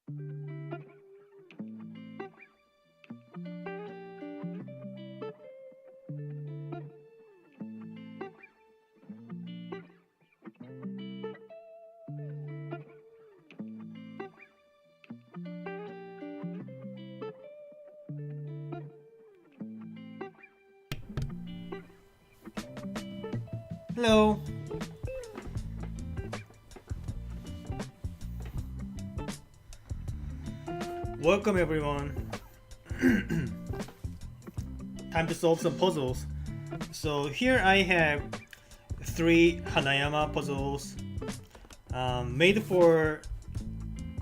Hello. Welcome everyone. Time to solve some puzzles. So here I have 3 Hanayama puzzles made for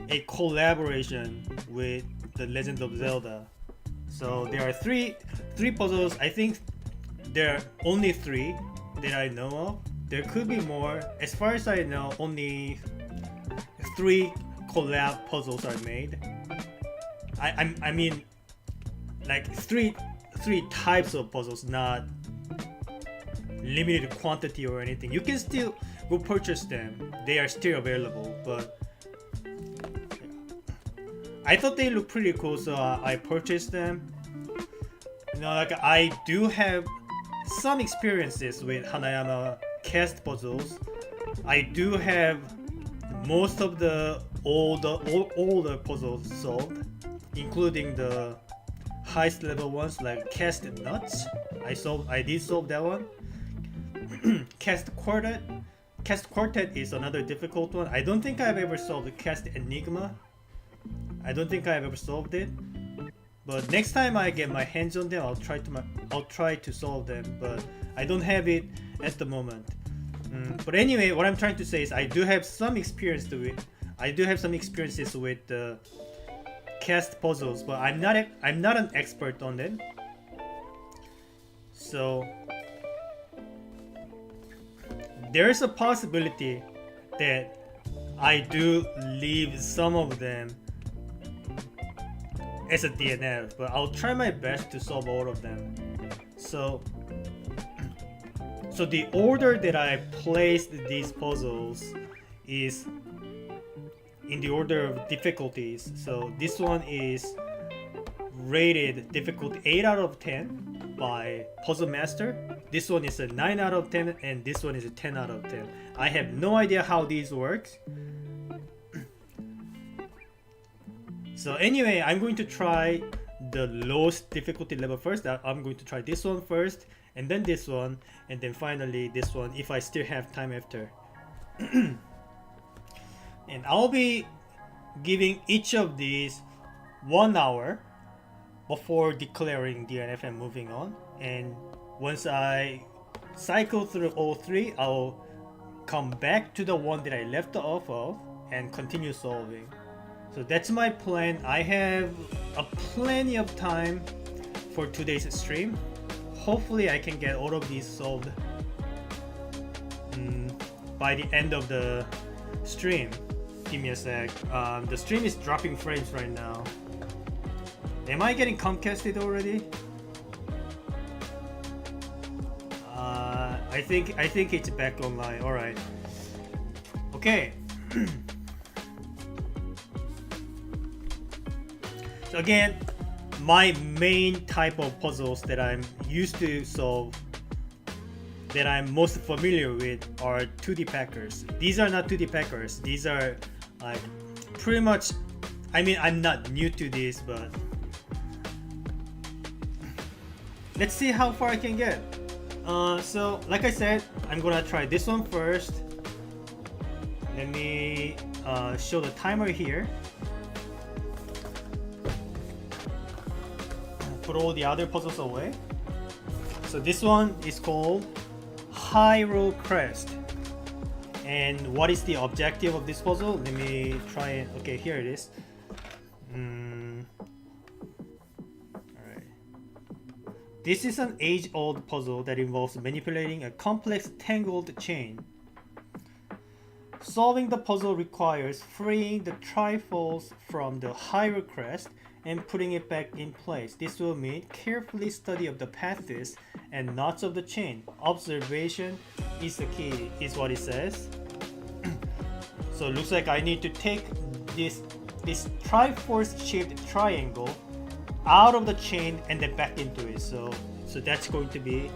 a collaboration with The Legend of Zelda. So there are three puzzles. I think there are only 3 that I know of. There could be more. As far as I know, only 3 collab puzzles are made. I mean, like three types of puzzles, not limited quantity or anything. You can still go purchase them. They are still available, but I thought they look pretty cool, so I purchased them. You know, like I do have some experiences with Hanayama cast puzzles. I do have most of the older puzzles solved, including the highest level ones like Cast Nuts. I did solve that one. Cast Quartet is another difficult one. I don't think I've ever solved Cast Enigma. I don't think I've ever solved it. But next time I get my hands on them, I'll try to solve them. But I don't have it at the moment. But anyway, what I'm trying to say is I do have some experience to it. I do have some experiences with the cast puzzles, but I'm not an expert on them. So there's a possibility that I do leave some of them as a DNF, but I'll try my best to solve all of them. So the order that I placed these puzzles is in the order of difficulties. So this one is rated difficulty 8 out of 10 by Puzzle Master. This one is a 9 out of 10, and this one is a 10 out of 10. I have no idea how these work. So anyway, I'm going to try the lowest difficulty level first. I'm going to try this one first, and then this one, and then finally this one if I still have time after. And I'll be giving each of these 1 hour before declaring DNF and moving on. And once I cycle through all 3, I'll come back to the one that I left off of and continue solving. So that's my plan. I have plenty of time for today's stream. Hopefully I can get all of these solved by the end of the stream. Give me a sec. The stream is dropping frames right now. Am I getting Comcasted already? I think it's back online. All right. Okay. So again, my main type of puzzles that I'm used to solve, that I'm most familiar with, are 2D packers. These are not 2D packers. These are like pretty much, I mean, I'm not new to this, but let's see how far I can get. So like I said, I'm gonna try this one first. Let me show the timer here. Put all the other puzzles away. So this one is called Hyrule Crest. And what is the objective of this puzzle? Let me try it. Okay, here it is. Alright. This is an age-old puzzle that involves manipulating a complex tangled chain. Solving the puzzle requires freeing the Triforce from the Hyrule Crest and putting it back in place. This will mean carefully study of the paths and knots of the chain. Observation is the key, is what it says. So it looks like I need to take this this Triforce shaped triangle out of the chain and then back into it. So that's going to be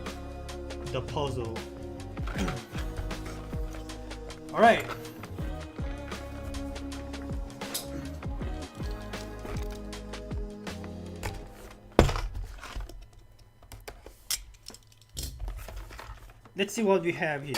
the puzzle. All right. Let's see what we have here.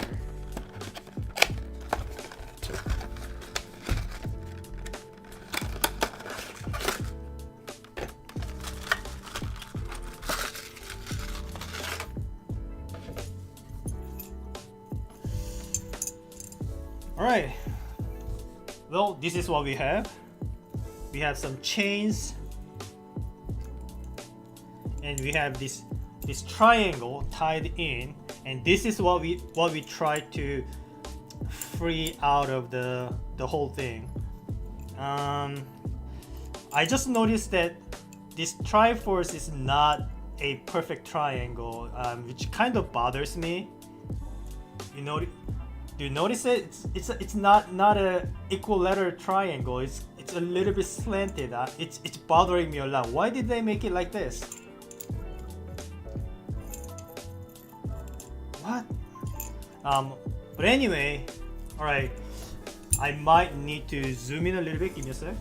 Alright, well, this is what we have. We have some chains, and we have this triangle tied in, and this is what we try to free out of the whole thing. I just noticed that this Triforce is not a perfect triangle, which kind of bothers me. You know. Do you notice it? It's not a equilateral triangle. It's a little bit slanted. It's bothering me a lot. Why did they make it like this? What? But anyway, all right. I might need to zoom in a little bit. Give me a sec.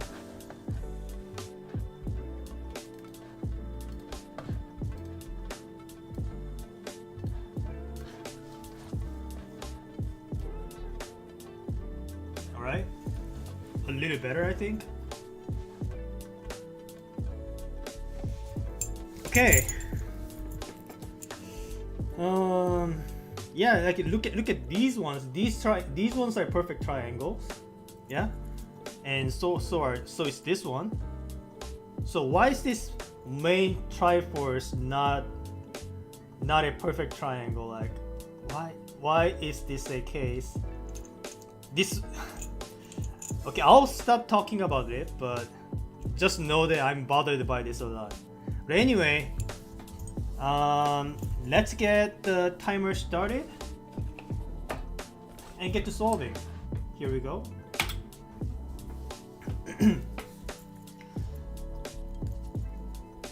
A little better, I think. Okay. Yeah, like look at these ones. These ones are perfect triangles. Yeah, and so is this one. So why is this main Triforce not a perfect triangle? Like, why is this a case? This. Okay, I'll stop talking about it, but just know that I'm bothered by this a lot. But anyway, let's get the timer started and get to solving. Here we go.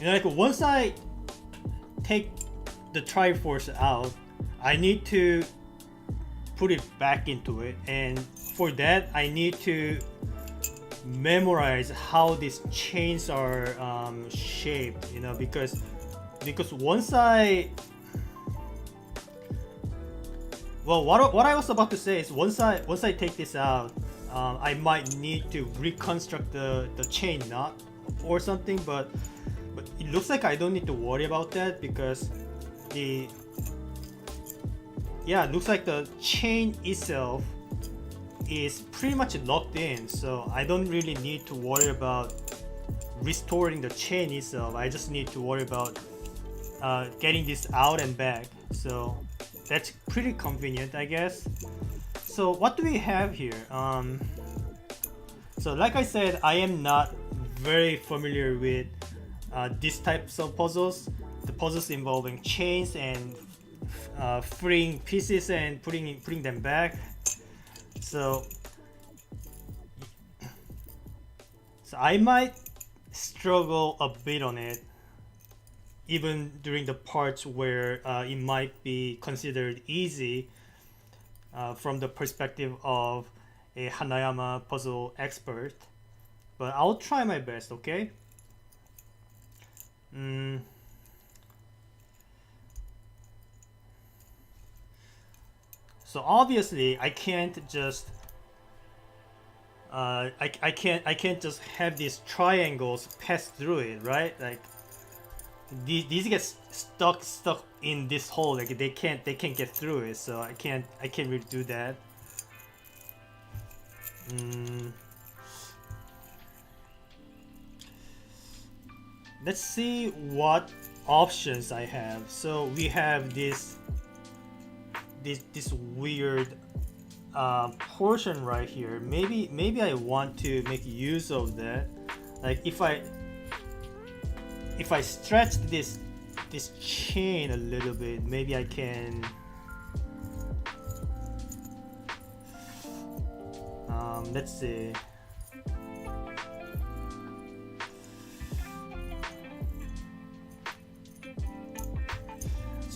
Like once I take the Triforce out, I need to put it back into it, and for that I need to memorize how these chains are shaped, because once I what I was about to say is once I take this out, I might need to reconstruct the chain knot or something, but it looks like I don't need to worry about that because it looks like the chain itself is pretty much locked in, so I don't really need to worry about restoring the chain itself. I just need to worry about getting this out and back, so that's pretty convenient, I guess. So what do we have here? So like I said, I am not very familiar with these types of puzzles, the puzzles involving chains and freeing pieces and putting them back. So I might struggle a bit on it, even during the parts where it might be considered easy from the perspective of a Hanayama puzzle expert. But I'll try my best, okay? So obviously I can't just I can't just have these triangles pass through it, right? Like these get stuck in this hole. Like they can't get through it. So I can't really do that. Let's see what options I have. So we have this weird portion right here. Maybe I want to make use of that. Like if I stretch this chain a little bit, maybe I can let's see.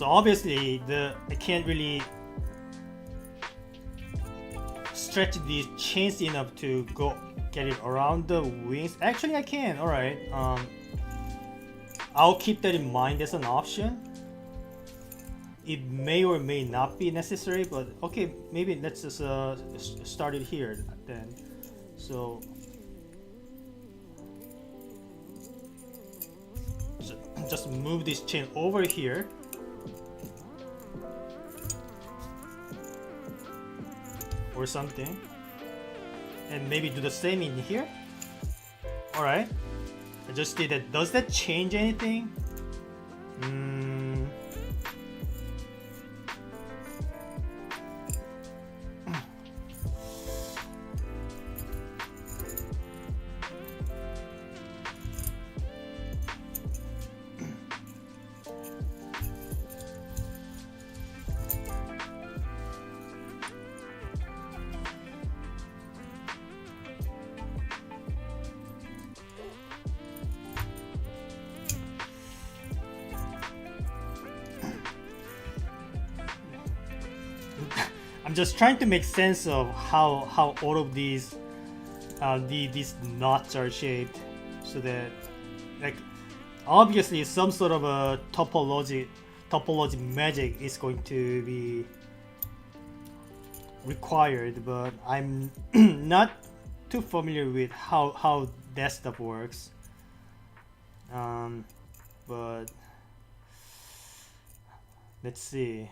So obviously I can't really stretch these chains enough to go get it around the wings. Actually I can. Alright, I'll keep that in mind as an option. It may or may not be necessary, but okay, maybe let's just start it here then. So just move this chain over here. Or something. And maybe do the same in here. Alright. I just did that. Does that change anything? I'm just trying to make sense of how all of these these knots are shaped, so that like obviously some sort of a topology magic is going to be required, but I'm not too familiar with how that stuff works. But let's see.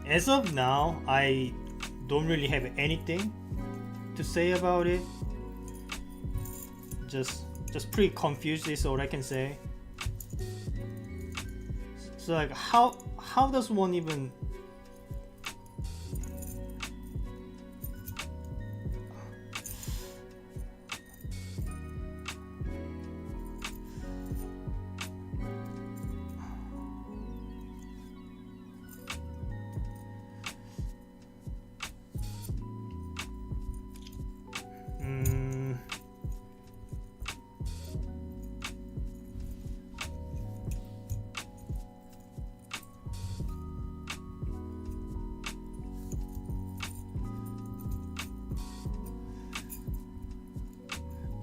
As of now, I don't really have anything to say about it. Just pretty confused is all I can say. So like how does one even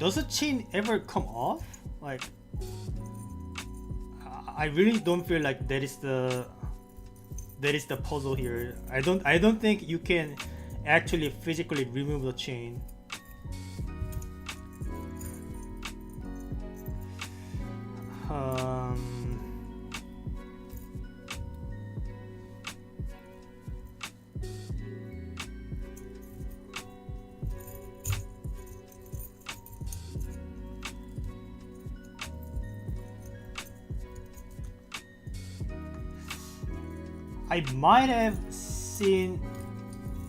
does the chain ever come off? Like, I really don't feel like that is the puzzle here. I don't think you can actually physically remove the chain. I might have seen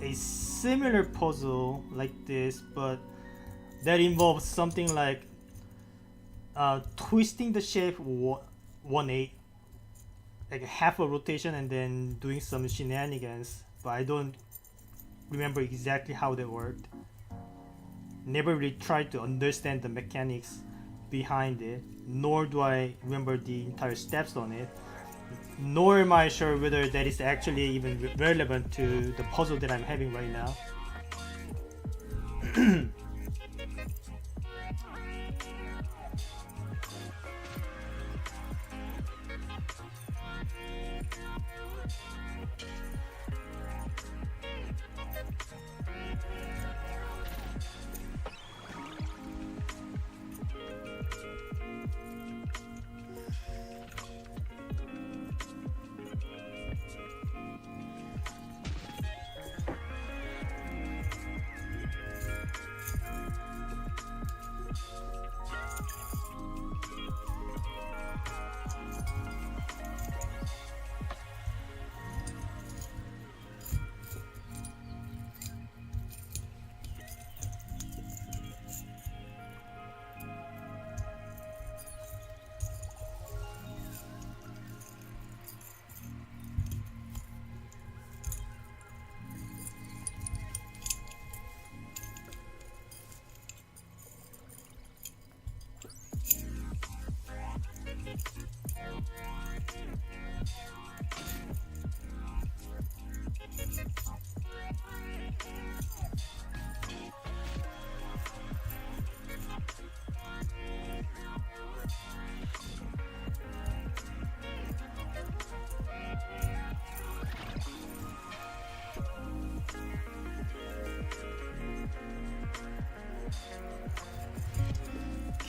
a similar puzzle like this, but that involves something like twisting the shape 1/8, like half a rotation, and then doing some shenanigans. But I don't remember exactly how that worked. Never really tried to understand the mechanics behind it, nor do I remember the entire steps on it. Nor am I sure whether that is actually even relevant to the puzzle that I'm having right now.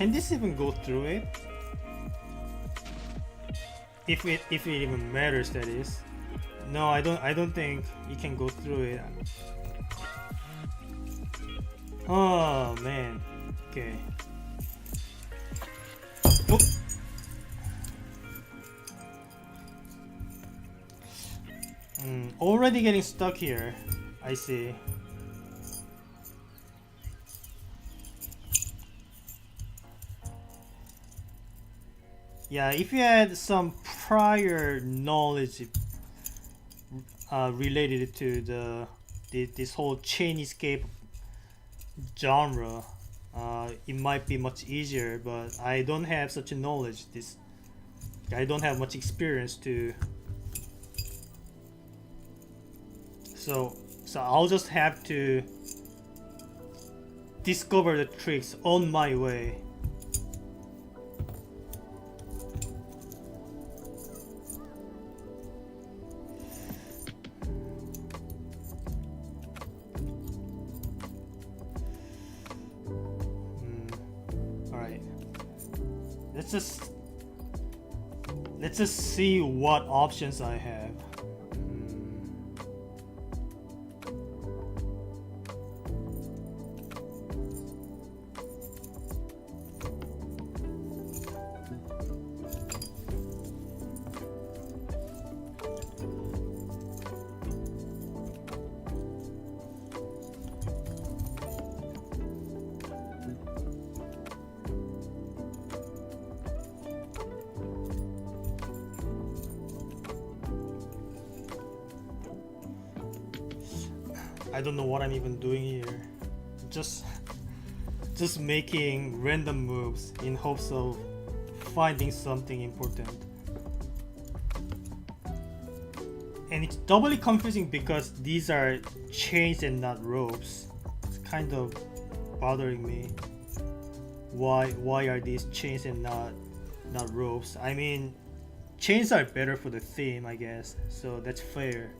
Can this even go through it? If it even matters, that is. No, I don't think you can go through it. Oh man. Okay. Oh. Already getting stuck here. I see. Yeah, if you had some prior knowledge related to this whole chain escape genre, it might be much easier. But I don't have such a knowledge. I don't have much experience to. So I'll just have to discover the tricks on my way. Let's just see what options I have. I don't know what I'm even doing here. Just making random moves in hopes of finding something important. And it's doubly confusing because these are chains and not ropes. It's kind of bothering me. Why are these chains and not ropes? I mean, chains are better for the theme, I guess. So that's fair.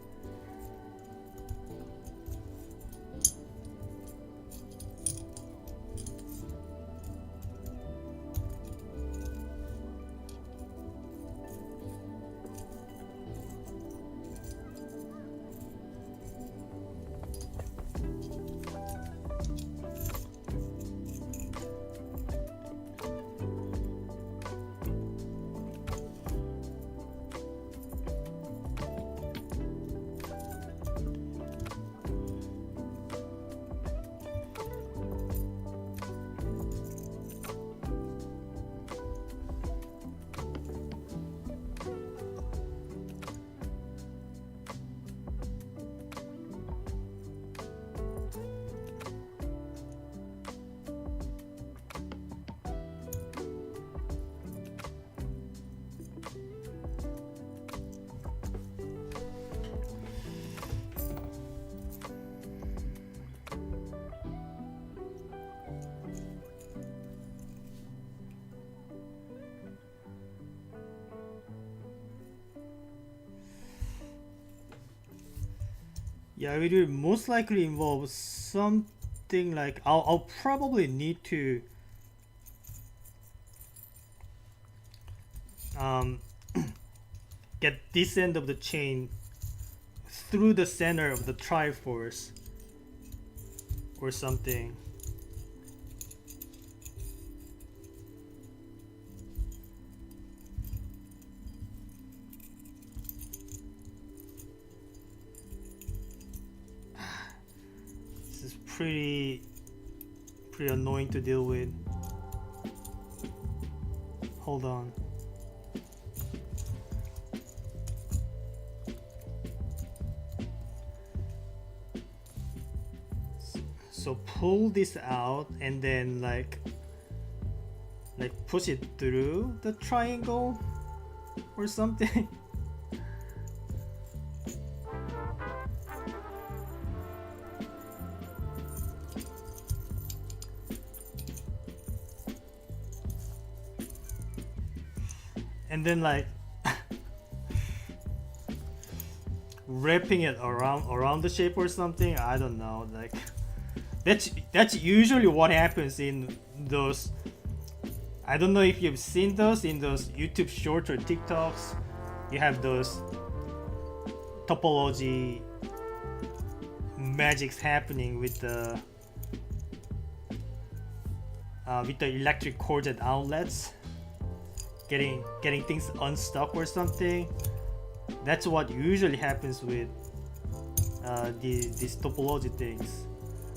Yeah, it will most likely involve something like I'll probably need to get this end of the chain through the center of the Triforce or something. Pretty annoying to deal with. Hold on. So pull this out and then like push it through the triangle or something. And then like wrapping it around the shape or something. I don't know. Like that's usually what happens in those I don't know if you've seen those in those YouTube shorts or TikToks. You have those topology magics happening with the electric cords and outlets, getting things unstuck or something. That's what usually happens with these topology things.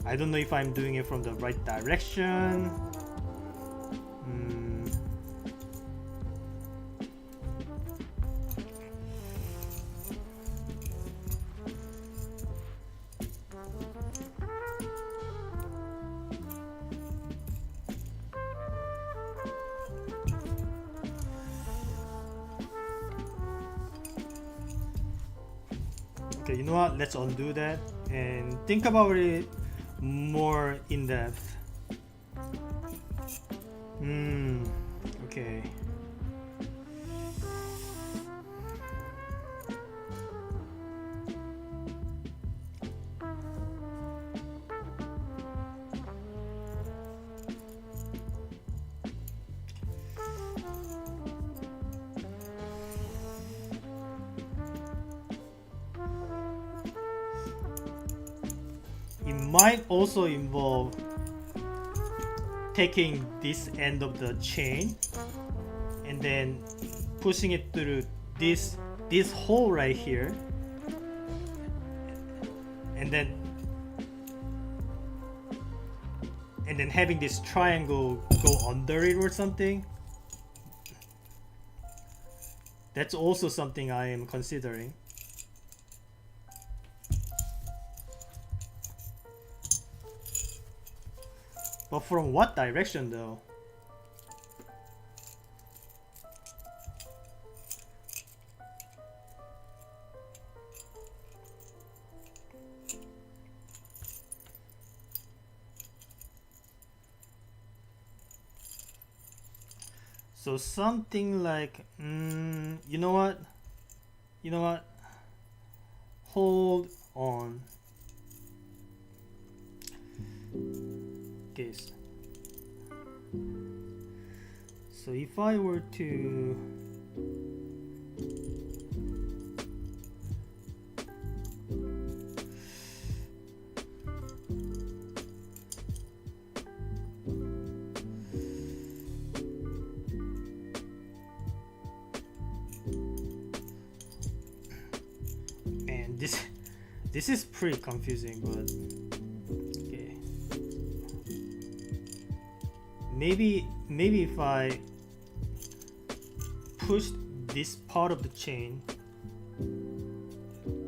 I don't know if I'm doing it from the right direction. Okay, you know what? Let's undo that and think about it more in depth. Okay. It might also involve taking this end of the chain and then pushing it through this hole right here, and then having this triangle go under it or something. That's also something I am considering. But from what direction though? So something like, you know what? Hold on. Okay. So if I were to man, this is pretty confusing, but okay. Maybe if I push this part of the chain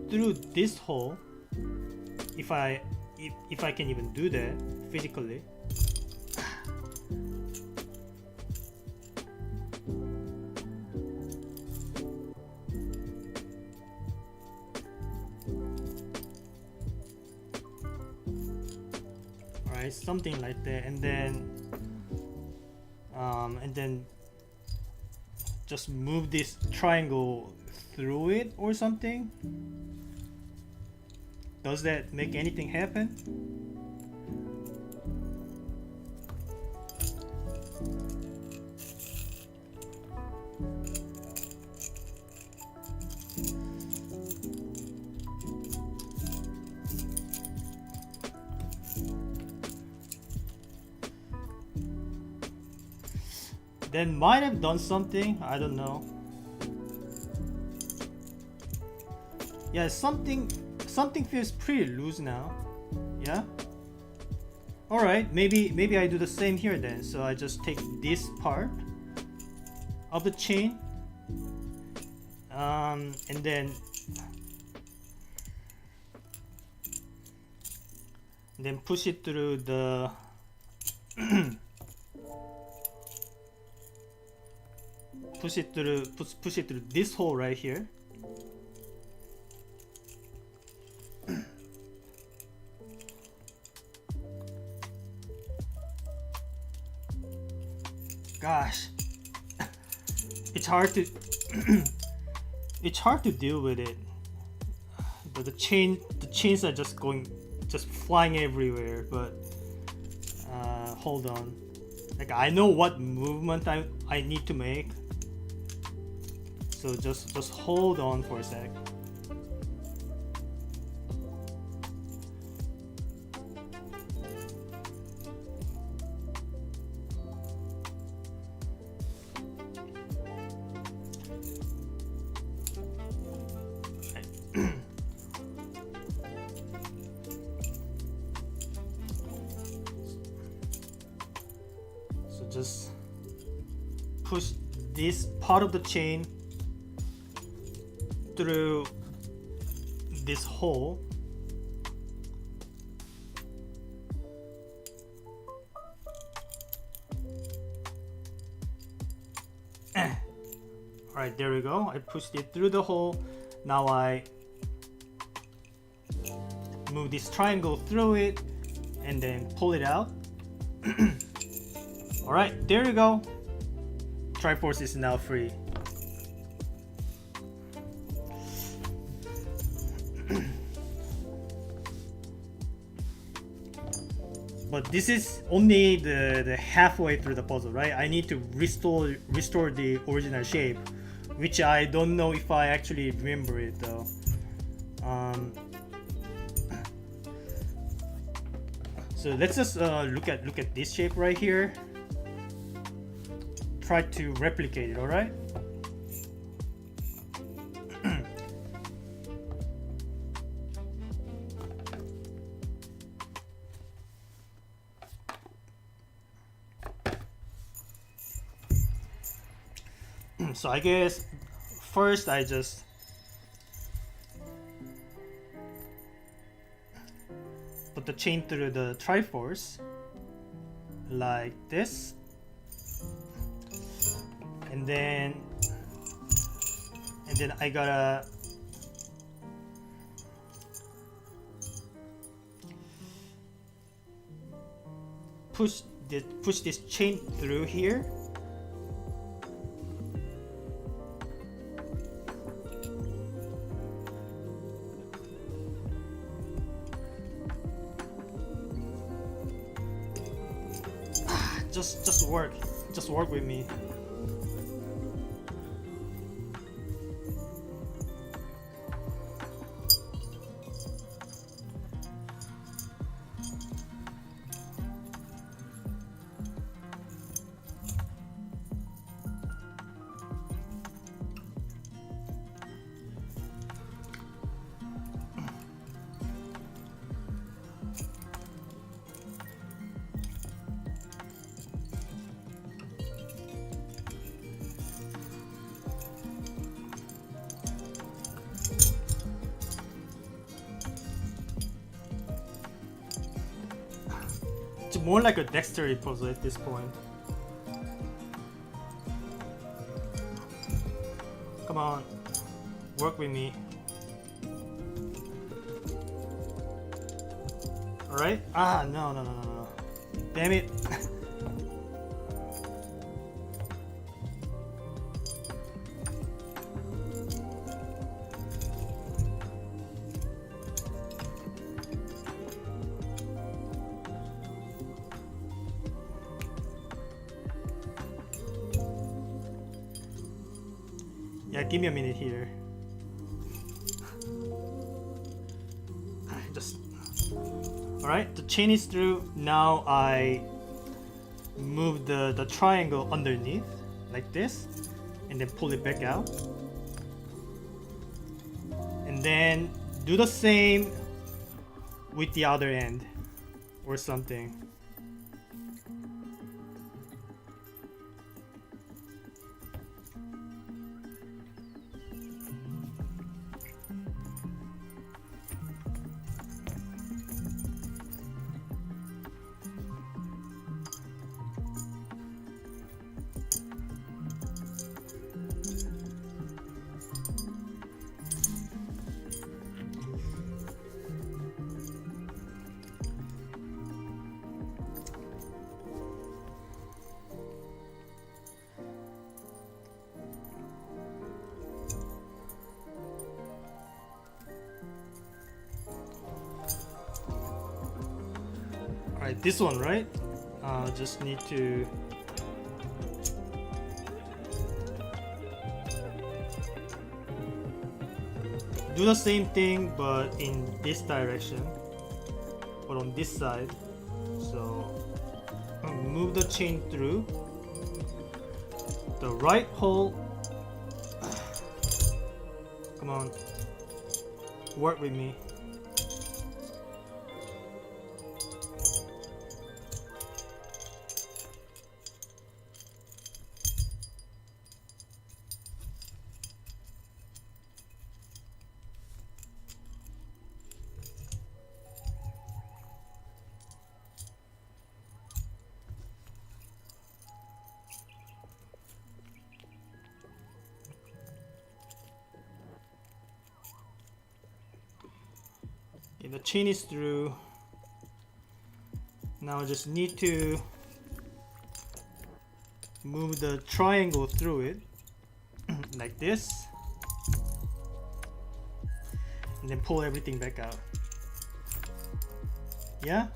through this hole, if I can even do that physically. Alright, something like that, and then just move this triangle through it or something. Does that make anything happen? Then might have done something, I don't know. Yeah, something feels pretty loose now. Yeah. All right, maybe I do the same here then. So I just take this part of the chain, and then push it through the push it through this hole right here. Gosh, it's hard to it's hard to deal with it. The chains are just flying everywhere. But hold on. Like I know what movement I need to make. So just hold on for a sec. Just push this part of the chain through this hole. Alright, there we go. I pushed it through the hole. Now I move this triangle through it and then pull it out. Alright, there you go. Triforce is now free. But this is only the halfway through the puzzle, right? I need to restore the original shape, which I don't know if I actually remember it though. So let's just look at this shape right here. Try to replicate it, alright? So I guess first I just put the chain through the Triforce like this. And then I gotta push this chain through here. Just work with me. It's more like a dexterity puzzle at this point. Come on, work with me. Alright? Ah, no. Damn it. Yeah, give me a minute here. Alright, the chain is through. Now I move the triangle underneath like this and then pull it back out. And then do the same with the other end or something. Alright, this one, right? Just need to do the same thing but in this direction, but on this side. So move the chain through the right hole. Come on, work with me. The chain is through. Now I just need to move the triangle through it like this, and then pull everything back out. Yeah?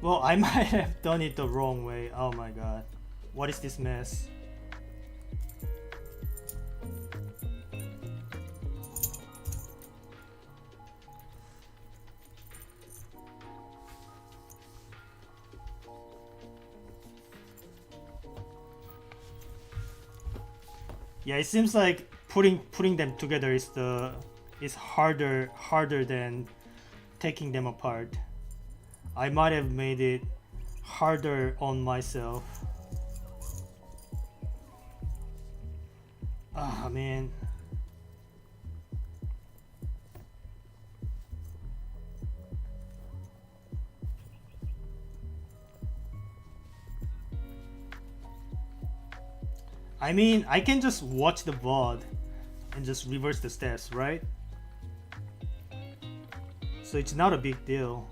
Well, I might have done it the wrong way. Oh my god. What is this mess? Yeah, it seems like putting them together is harder than taking them apart. I might have made it harder on myself. Ah, man. I mean, I can just watch the VOD and just reverse the steps, right? So it's not a big deal.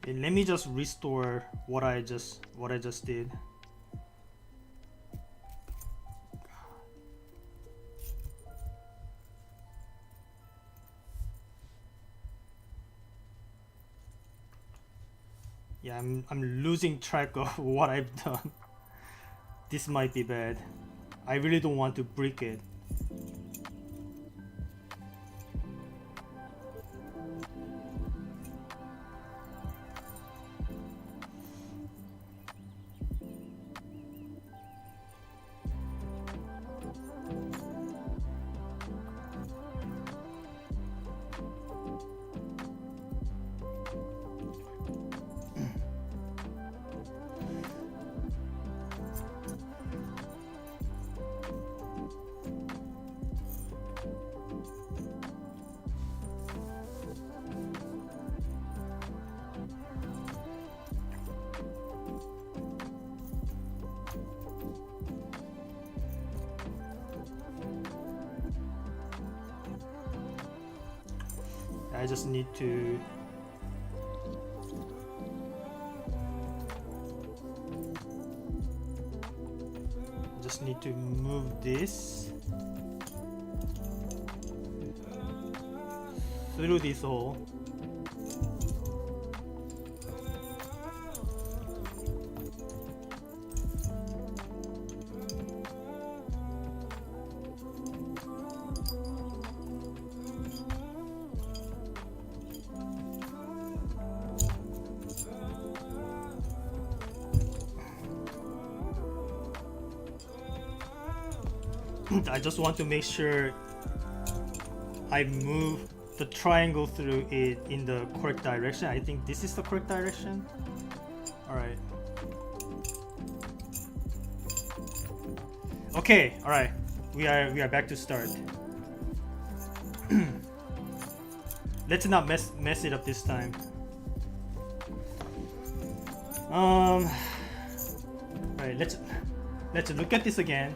Let me just restore what I just did. Yeah, I'm losing track of what I've done. This might be bad. I really don't want to break it. I just need to move this through this hole. I just want to make sure I move the triangle through it in the correct direction. I think this is the correct direction. Alright. Okay, alright. We are back to start. Let's not mess it up this time. Alright, let's look at this again.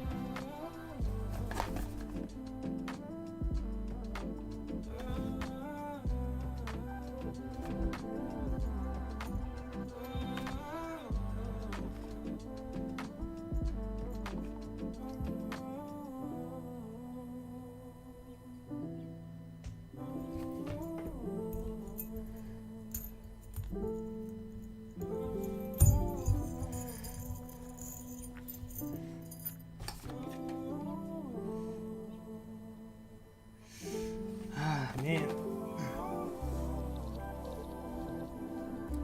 Man.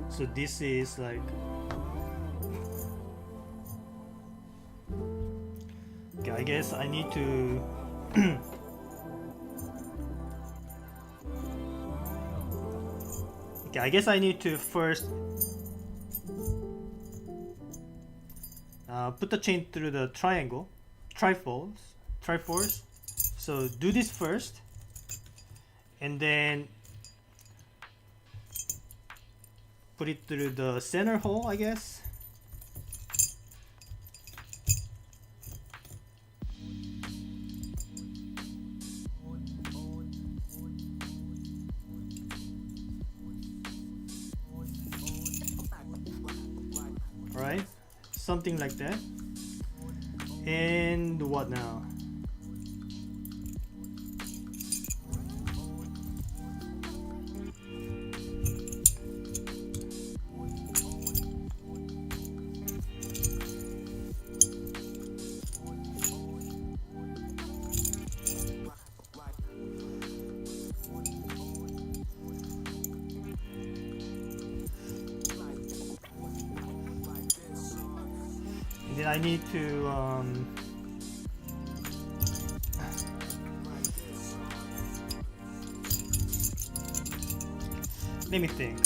So this is like, okay, I guess I need to okay, I guess I need to first put the chain through the triangle, Triforce. So do this first, and then put it through the center hole, I guess. Alright, something like that. And what now? Then I need to let me think.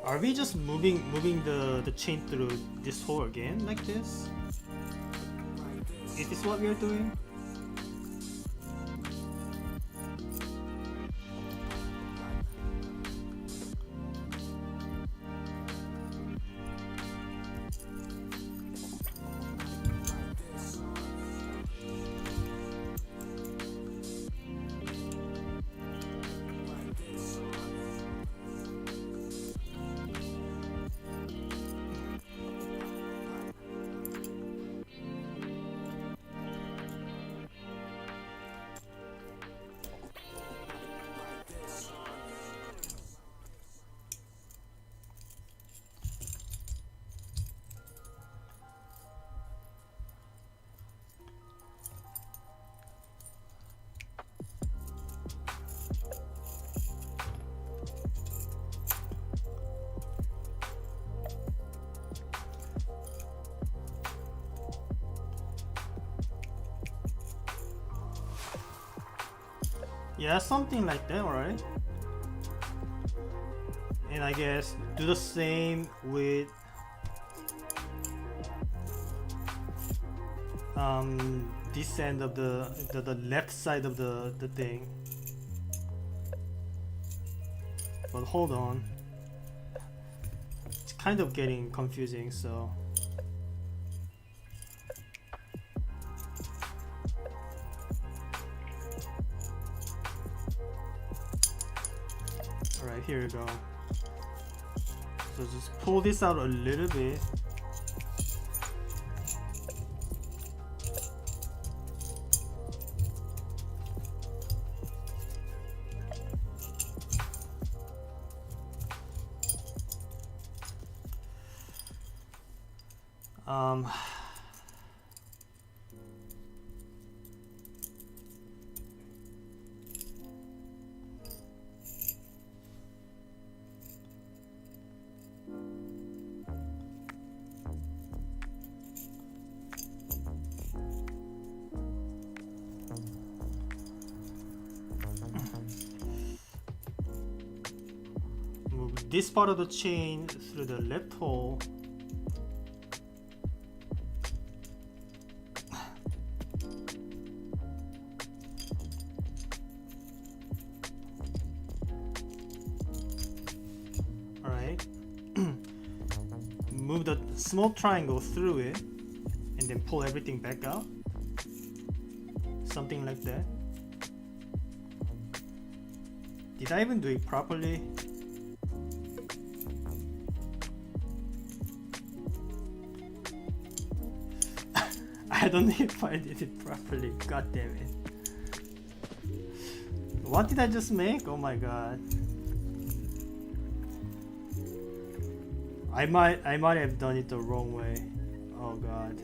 Are we just moving the chain through this hole again like this? Is this what we are doing? Yeah, something like that, alright. And I guess do the same with this end of the left side of the thing. But hold on. kind of getting confusing, so alright, here we go. So just pull this out a little bit. Move this part of the chain through the left hole. Alright. Move the small triangle through it and then pull everything back out. Something like that. Did I even do it properly? I don't know if I did it properly. God damn it. What did I just make? Oh my god. I might have done it the wrong way. Oh god.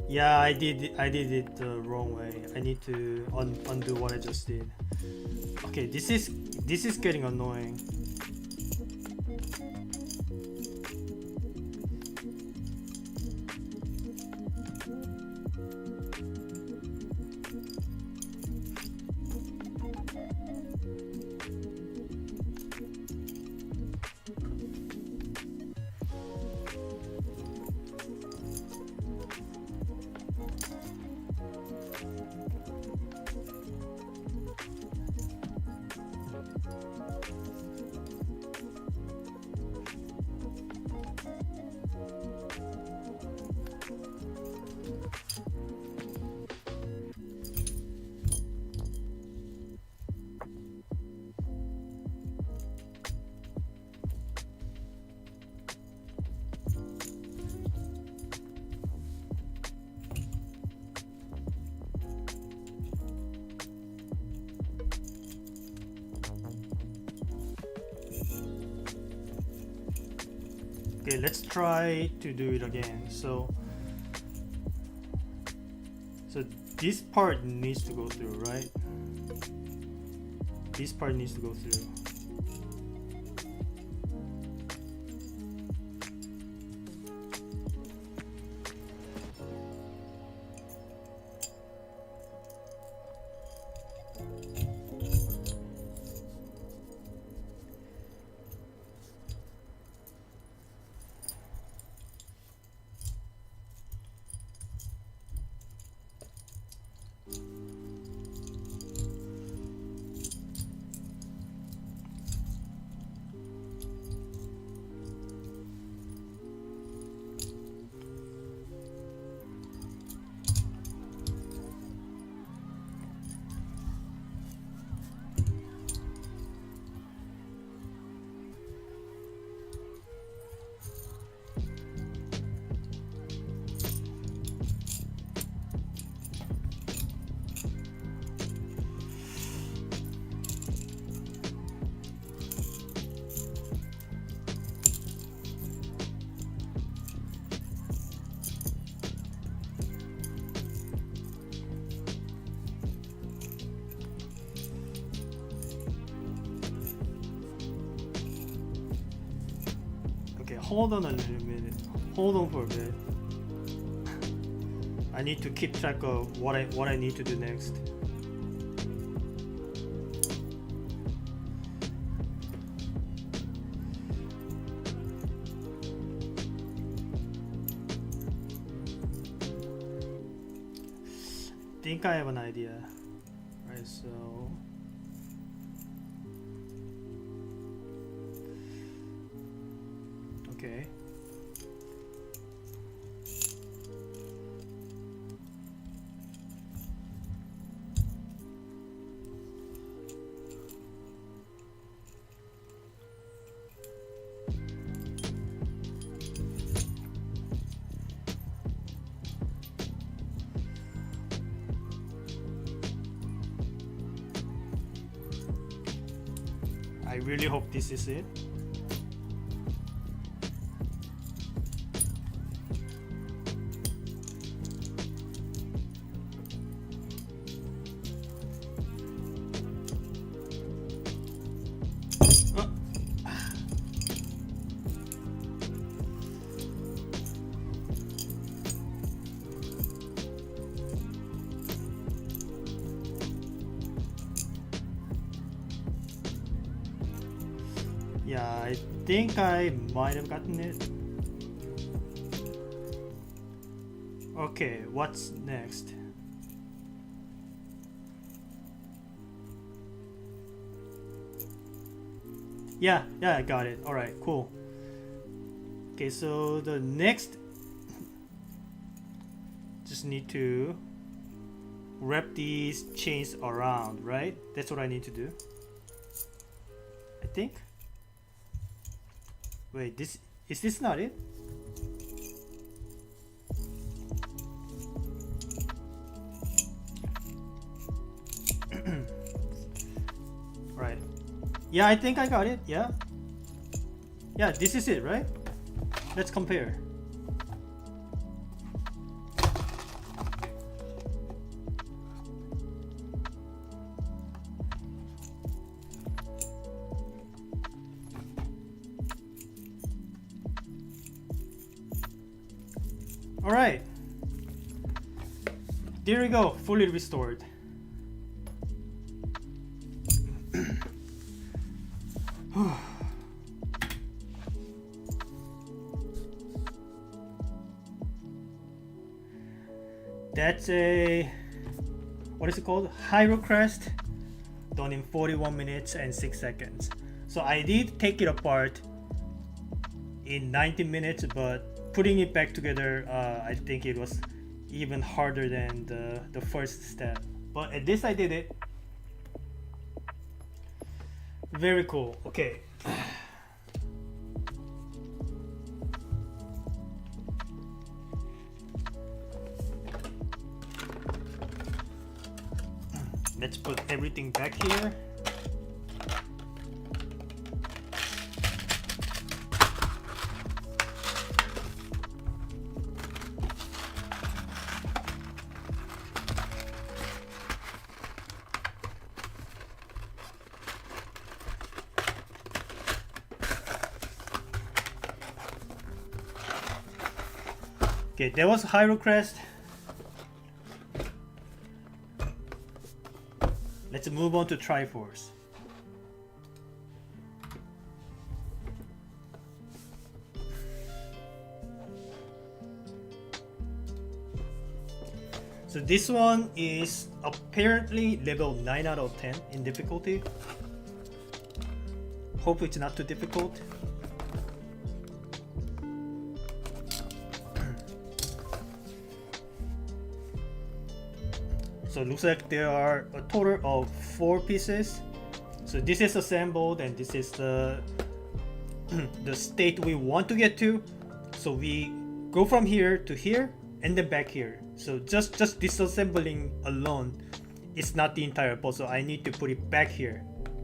Yeah, I did it the wrong way. I need to undo what I just did. Okay, this is getting annoying. Okay, let's try to do it again. So this part needs to go through, right? This part needs to go through. Hold on a little minute. Hold on for a bit. I need to keep track of what I need to do next. I think I have an idea. Right, so really hope this is it. Yeah, I think I might have gotten it. Okay, what's next? Yeah, I got it. Alright, cool. Okay, so the next, just need to wrap these chains around, right? That's what I need to do, I think. Wait, is this not it? Right. Yeah, I think I got it. Yeah, this is it, right? Let's compare. Alright, there we go, fully restored. That's a, what is it called? Hyrule Crest, done in 41 minutes and 6 seconds. So I did take it apart in 19 minutes, but putting it back together, I think it was even harder than the first step. But at least I did it. Very cool. Okay. Let's put everything back here. Okay, there was Hyrule Crest. Let's move on to Triforce. So this one is apparently level 9 out of 10 in difficulty. Hope it's not too difficult. So it looks like there are a total of 4 pieces. So this is assembled and this is the the state we want to get to. So we go from here to here and then back here. So just disassembling alone is not the entire puzzle. I need to put it back here.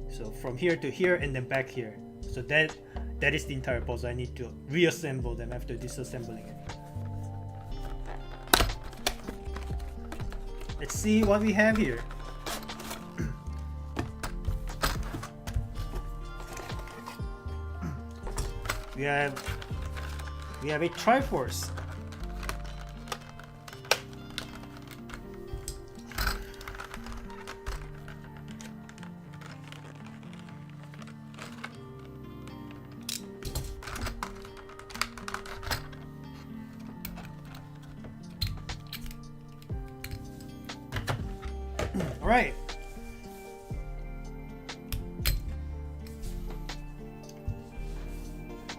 So from here to here and then back here. So that is the entire puzzle. I need to reassemble them after disassembling it. Let's see what we have here. We have a Triforce. Alright.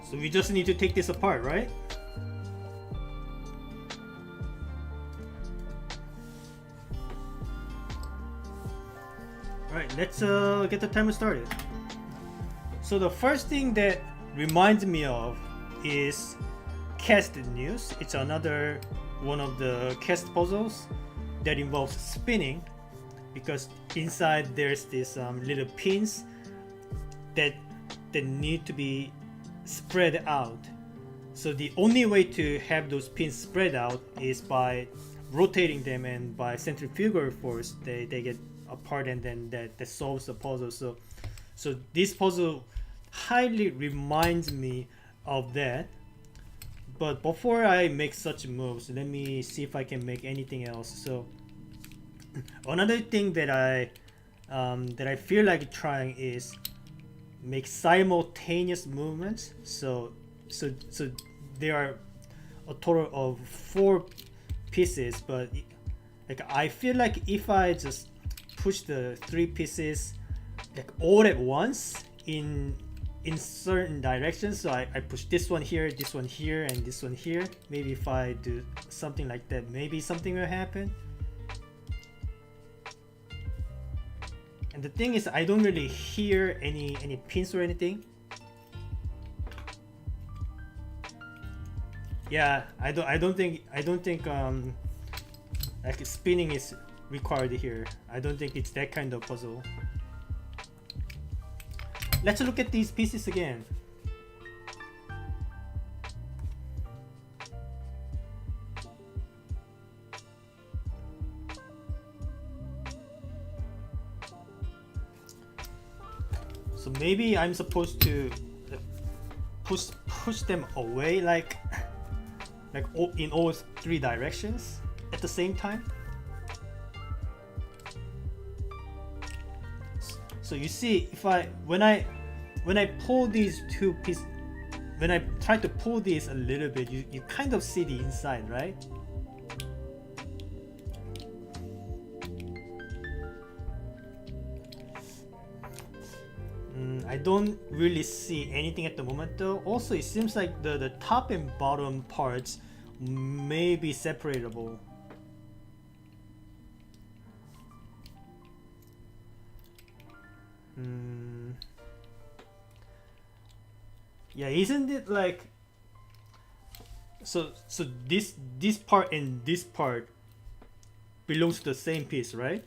So we just need to take this apart, right? Alright, let's get the timer started. So the first thing that reminds me of is Crest news. It's another one of the Crest puzzles that involves spinning, because inside there's this little pins that that need to be spread out. So the only way to have those pins spread out is by rotating them, and by centrifugal force they get apart, and then that solves the puzzle. So this puzzle highly reminds me of that. But before I make such moves, let me see if I can make anything else. So another thing that I feel like trying is make simultaneous movements. So there are a total of 4 pieces, but like I feel like if I just push the 3 pieces like all at once in certain directions, so I push this one here, and this one here, maybe if I do something like that, maybe something will happen. And the thing is, I don't really hear any pins or anything. Yeah, I don't think like spinning is required here. I don't think it's that kind of puzzle. Let's look at these pieces again. So maybe I'm supposed to push them away like in all 3 directions at the same time. So you see, if when I pull these 2 pieces, when I try to pull these a little bit, you kind of see the inside, right? I don't really see anything at the moment though. Also, it seems like the top and bottom parts may be separatable. Yeah, isn't it like so this part and this part belongs to the same piece, right?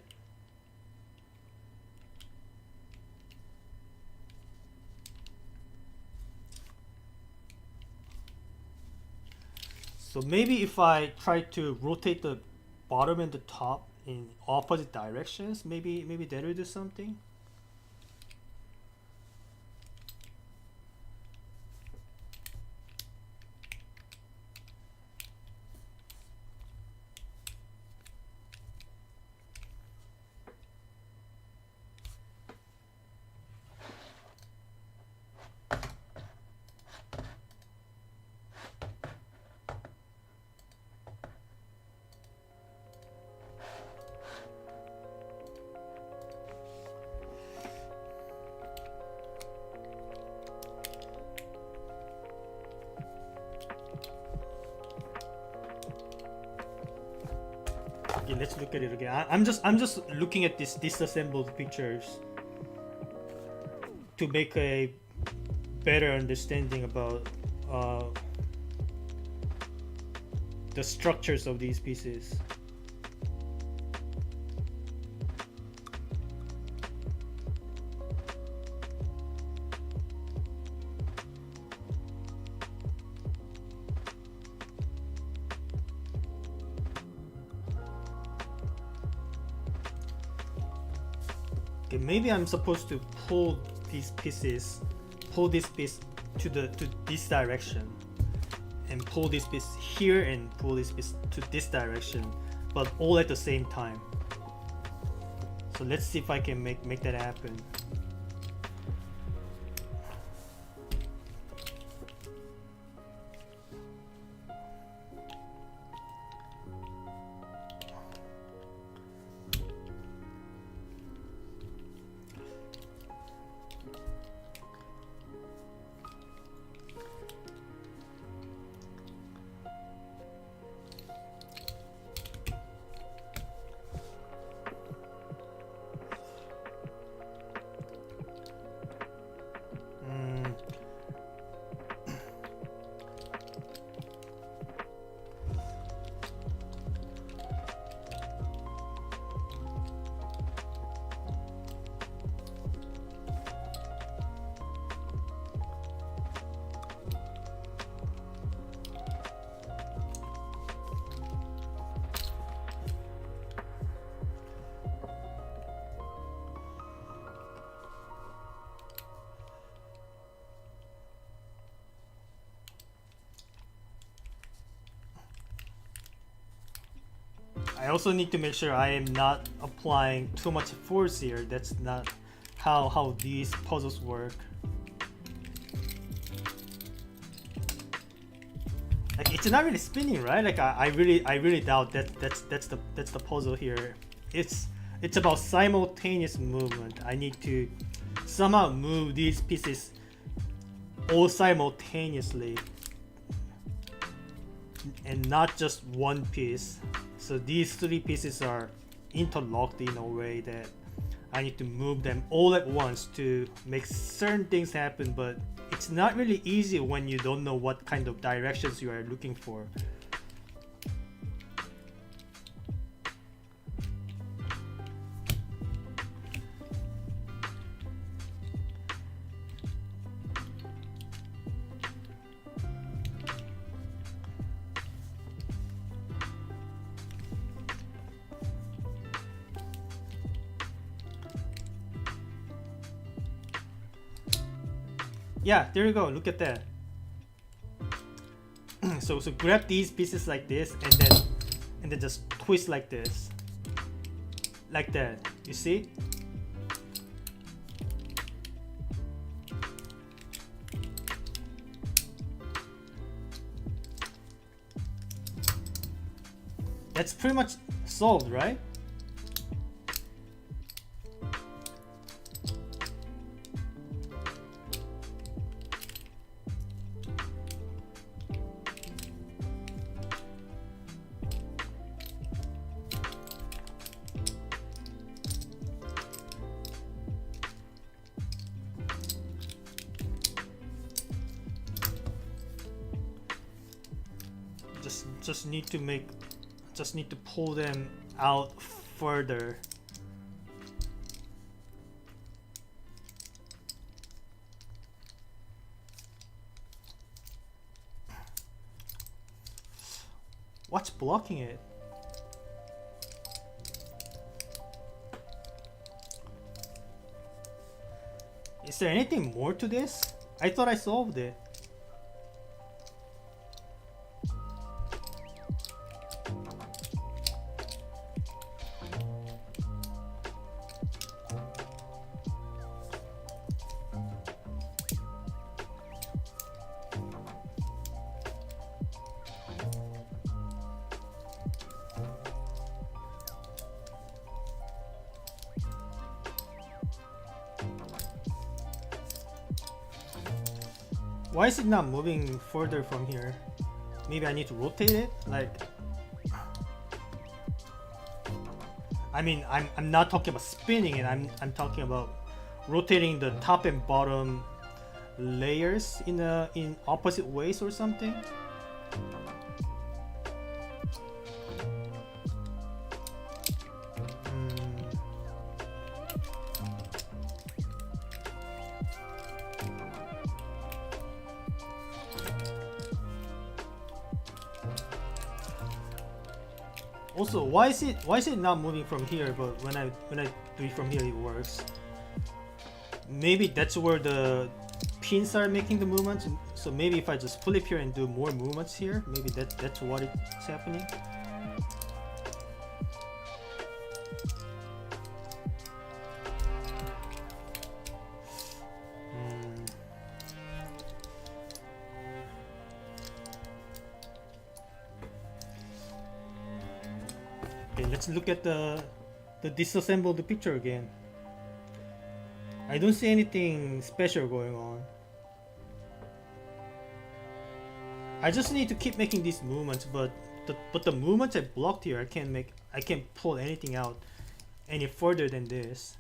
So maybe if I try to rotate the bottom and the top in opposite directions, maybe that will do something. Okay, let's look at it again. I'm just looking at this disassembled pictures to make a better understanding about the structures of these pieces. Okay, maybe I'm supposed to pull these pieces, pull this piece to this direction, and pull this piece here and pull this piece to this direction, but all at the same time. So let's see if I can make that happen. I also need to make sure I am not applying too much force here. That's not how these puzzles work. Like, it's not really spinning, right? Like I really doubt that's the puzzle here. It's about simultaneous movement. I need to somehow move these pieces all simultaneously and not just one piece. So these three pieces are interlocked in a way that I need to move them all at once to make certain things happen, but it's not really easy when you don't know what kind of directions you are looking for. Yeah, there you go. Look at that. So grab these pieces like this, and then just twist like this, like that. You see? That's pretty much solved, right? Just need to pull them out further. What's blocking it? Is there anything more to this? I thought I solved it. Why is it not moving further from here? Maybe I need to rotate it? Like, I mean, I'm not talking about spinning it, I'm talking about rotating the top and bottom layers in opposite ways or something. Also, why is it not moving from here, but when I do it from here it works? Maybe that's where the pins are making the movements. So maybe if I just flip here and do more movements here, maybe that's what it's happening. Okay, let's look at the disassembled picture again. I don't see anything special going on. I just need to keep making these movements, but the movements I blocked here, I can't pull anything out any further than this.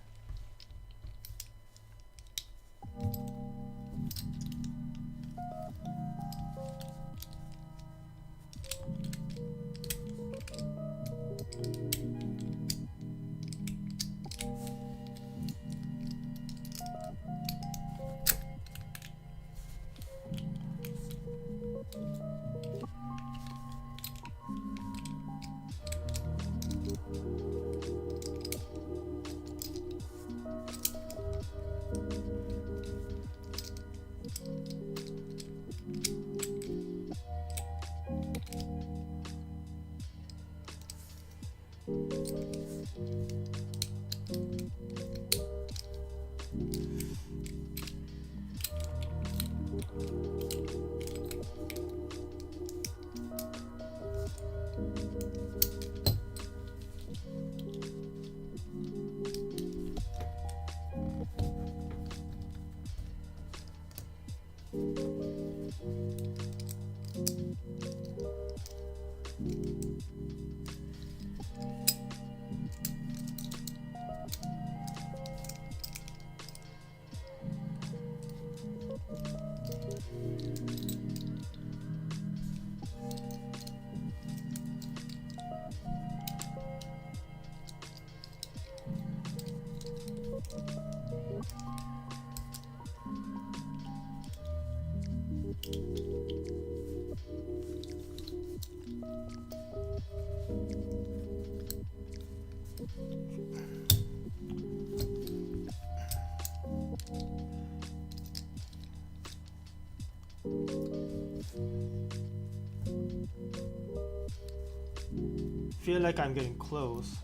Feel like I'm getting close.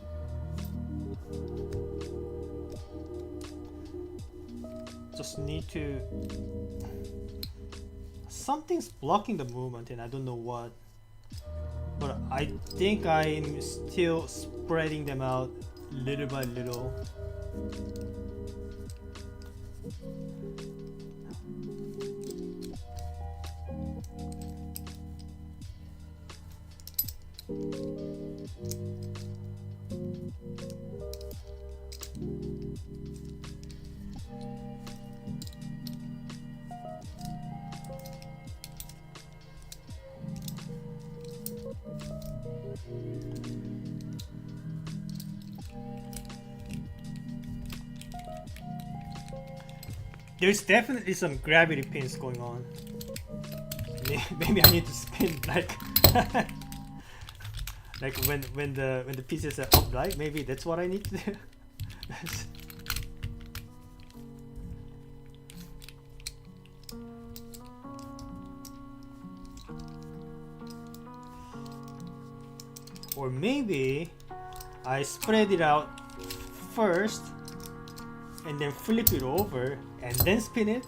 Just need to... Something's blocking the movement and I don't know what. But I think I'm still spreading them out little by little. There's definitely some gravity pins going on. Maybe I need to spin like like when the pieces are upright. Maybe that's what I need to do. Or maybe I spread it out first and then flip it over and then spin it.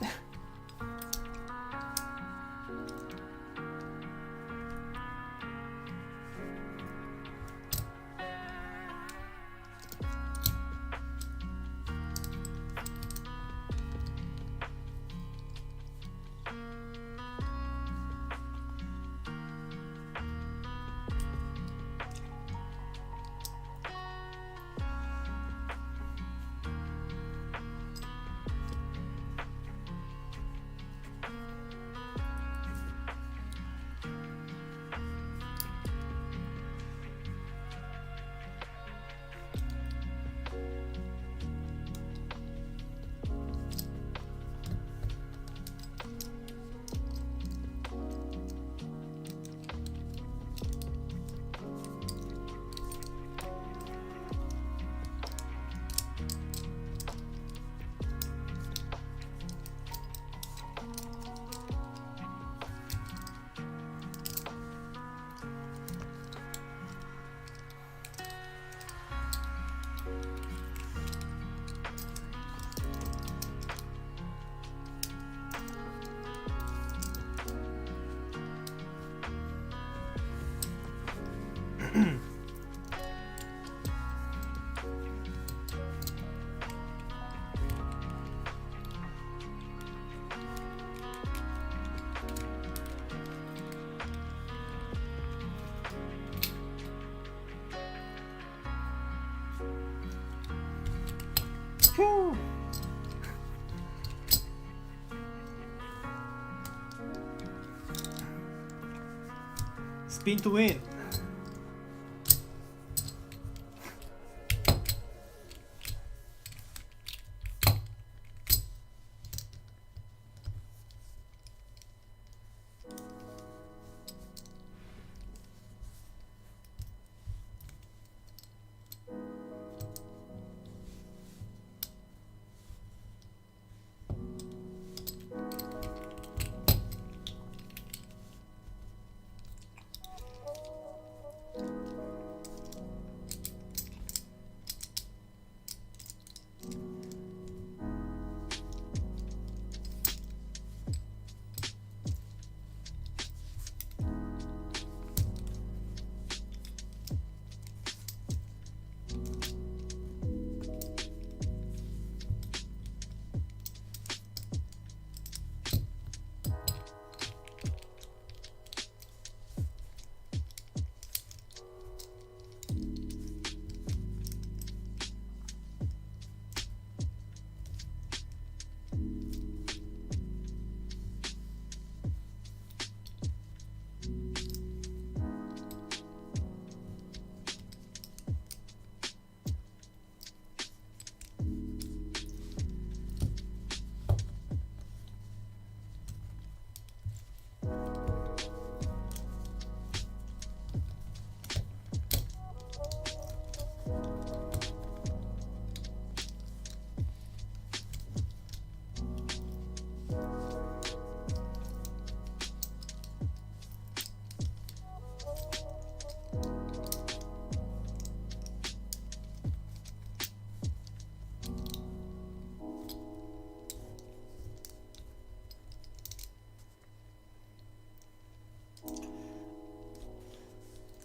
Whew. Spin to win.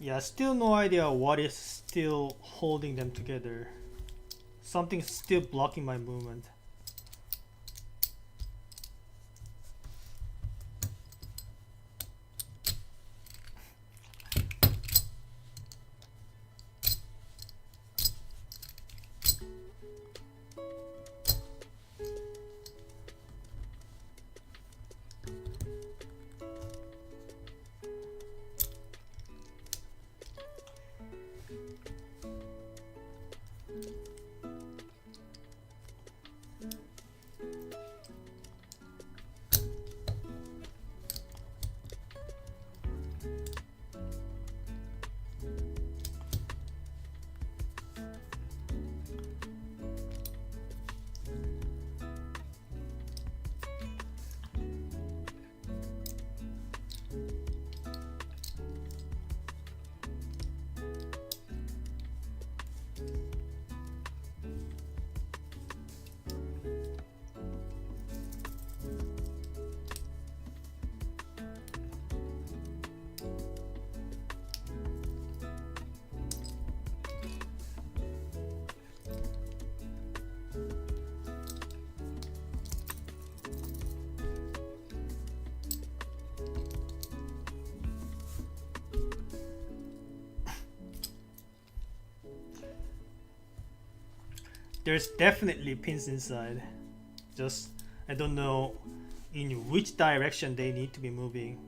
Yeah, still no idea what is still holding them together. Something's still blocking my movement. There's definitely pins inside. Just I don't know in which direction they need to be moving,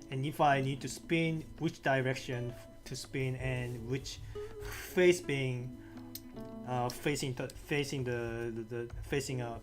and if I need to spin, which direction to spin, and which face being facing facing up.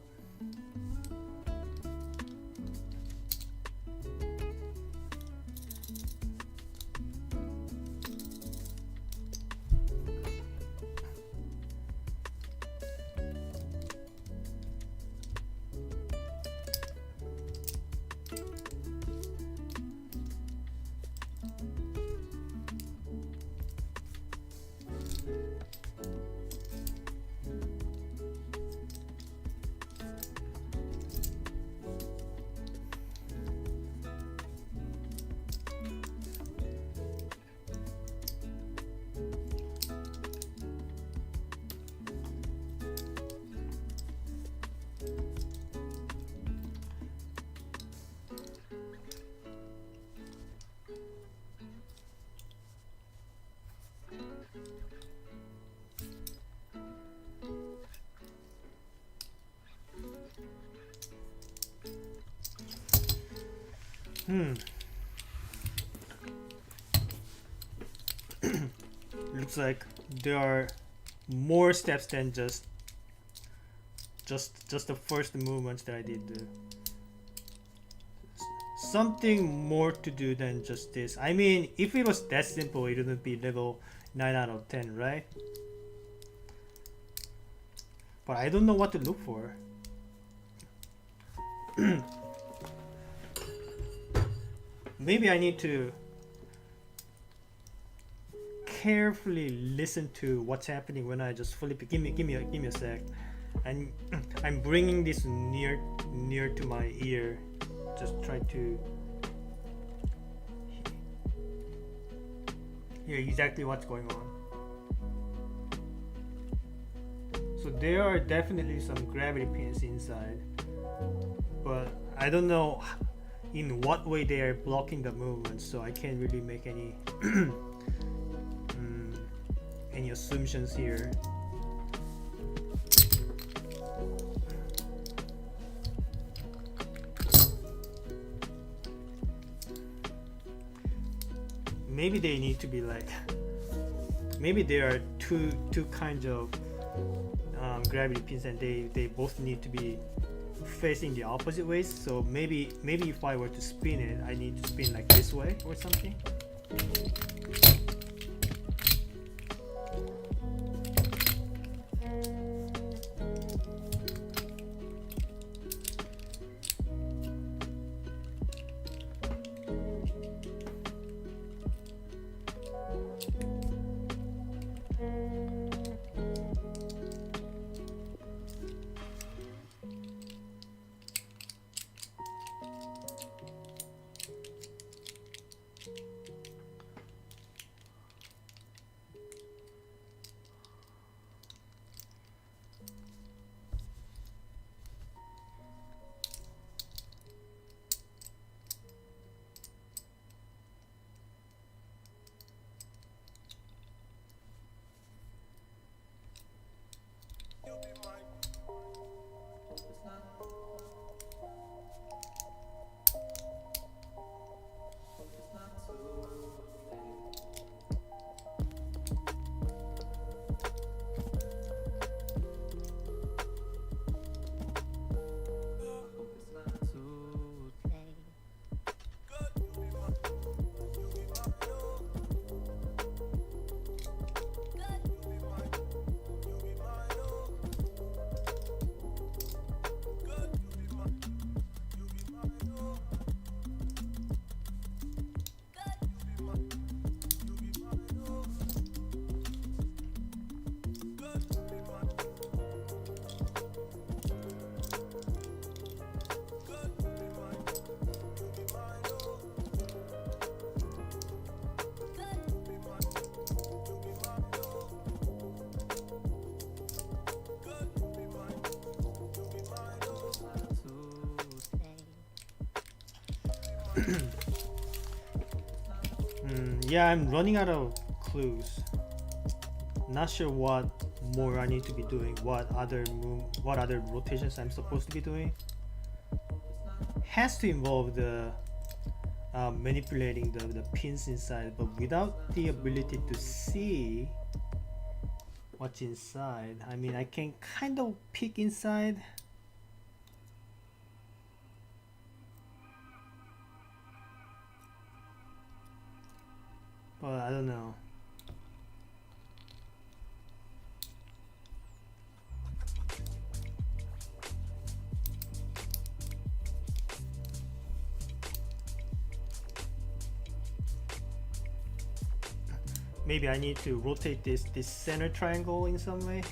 Looks like there are more steps than just the first movements that I did do. Something more to do than just this. I mean, if it was that simple, it wouldn't be level 9 out of 10, right? But I don't know what to look for. Maybe I need to carefully listen to what's happening when I just flip it. Give me a sec. I'm bringing this near to my ear. Just try to hear exactly what's going on. So there are definitely some gravity pins inside, but I don't know in what way they are blocking the movement, so I can't really make any any assumptions here. Maybe they need to be like, maybe there are two kinds of gravity pins, and they both need to be facing the opposite ways. So maybe if I were to spin it, I need to spin like this way or something. Yeah, I'm running out of clues. Not sure what more I need to be doing. What other rotations I'm supposed to be doing. Has to involve the manipulating the pins inside, but without the ability to see what's inside. I mean, I can kind of peek inside. But I don't know. Maybe I need to rotate this center triangle in some way.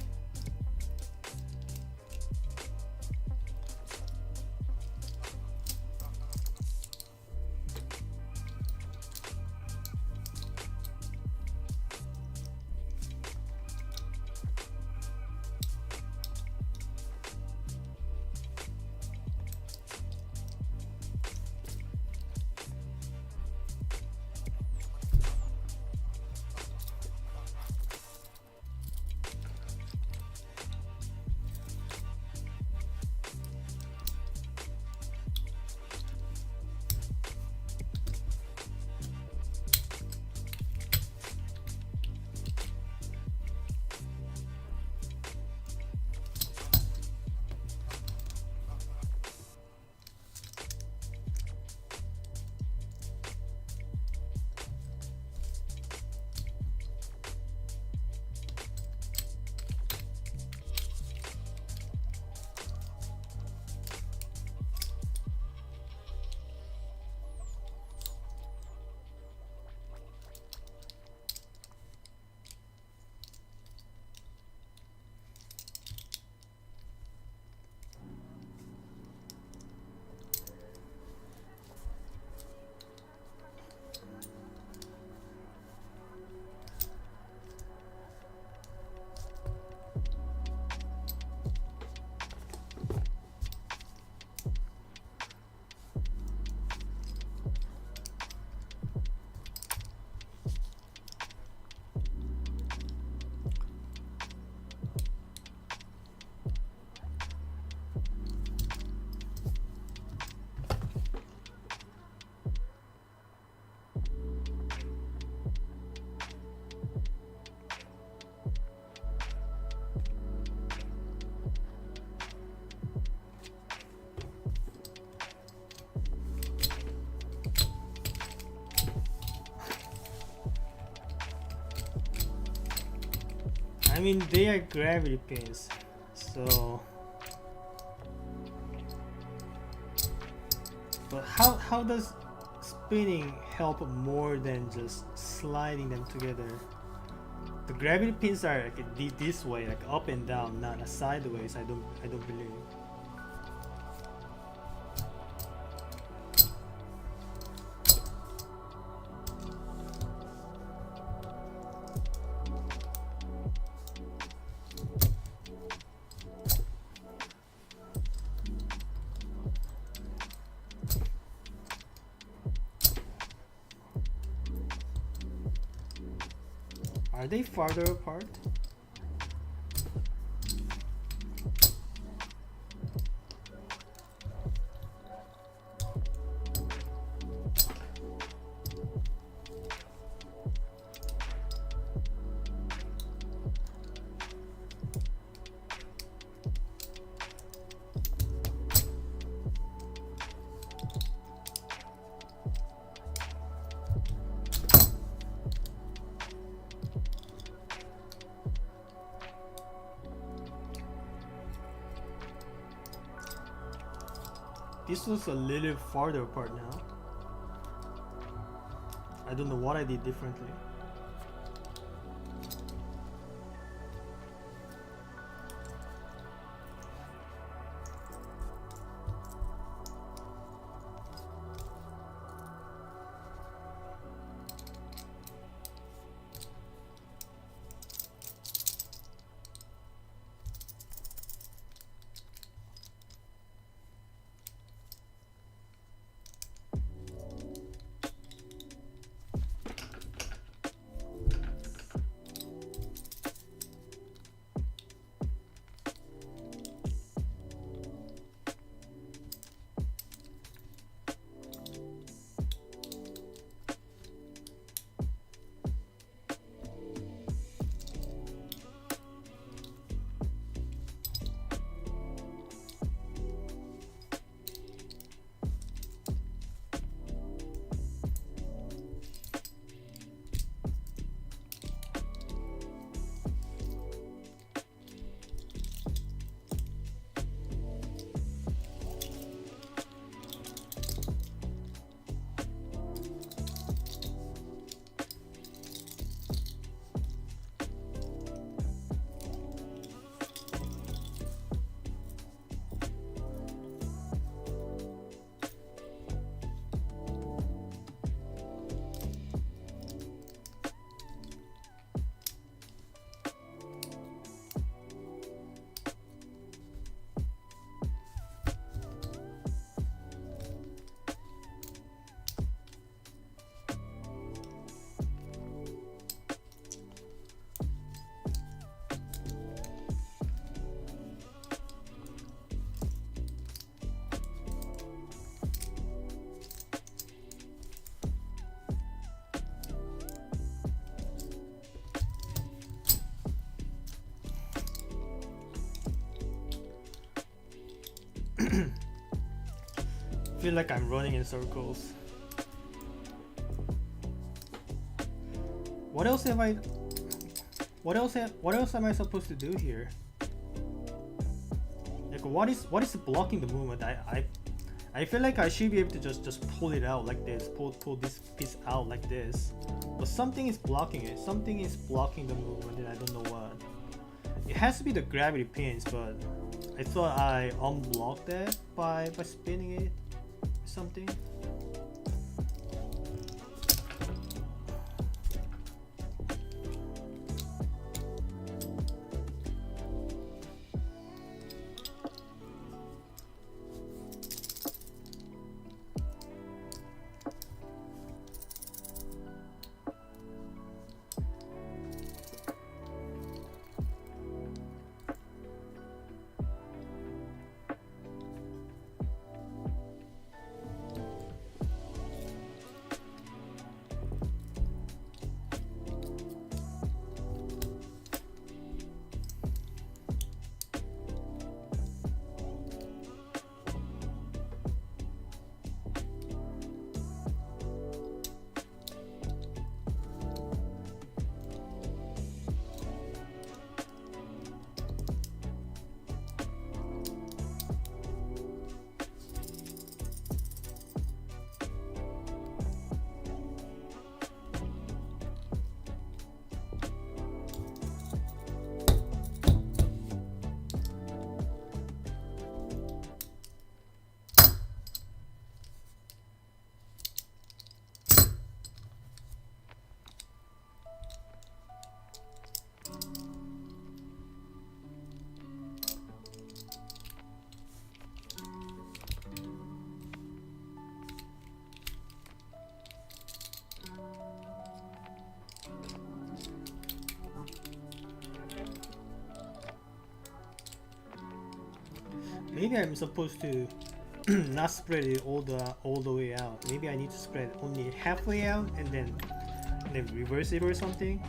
I mean, they are gravity pins, so. But how does spinning help more than just sliding them together? The gravity pins are like this way, like up and down, not sideways. I don't believe. Are they farther apart? This looks a little farther apart now. I don't know what I did differently. feel like I'm running in circles. What else am I supposed to do here? Like what is blocking the movement? I feel like I should be able to just pull it out like this, pull this piece out like this. But something is blocking it. Something is blocking the movement and I don't know what. It has to be the gravity pins, but I thought I unblocked that by spinning it or something. Maybe I'm supposed to not spread it all the way out. Maybe I need to spread only halfway out and then reverse it or something.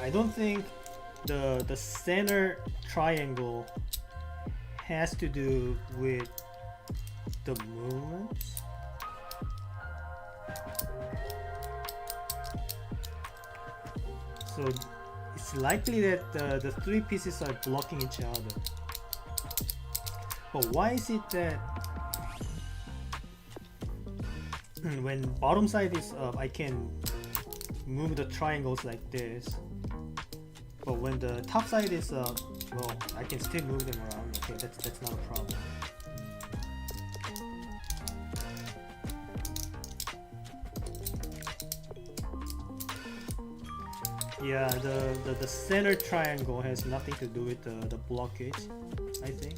I don't think the center triangle has to do with the movements. So it's likely that the three pieces are blocking each other. But why is it that when bottom side is up, I can move the triangles like this, but when the top side is up, well, I can still move them around. Okay, that's not a problem. Yeah, the center triangle has nothing to do with the blockage, I think.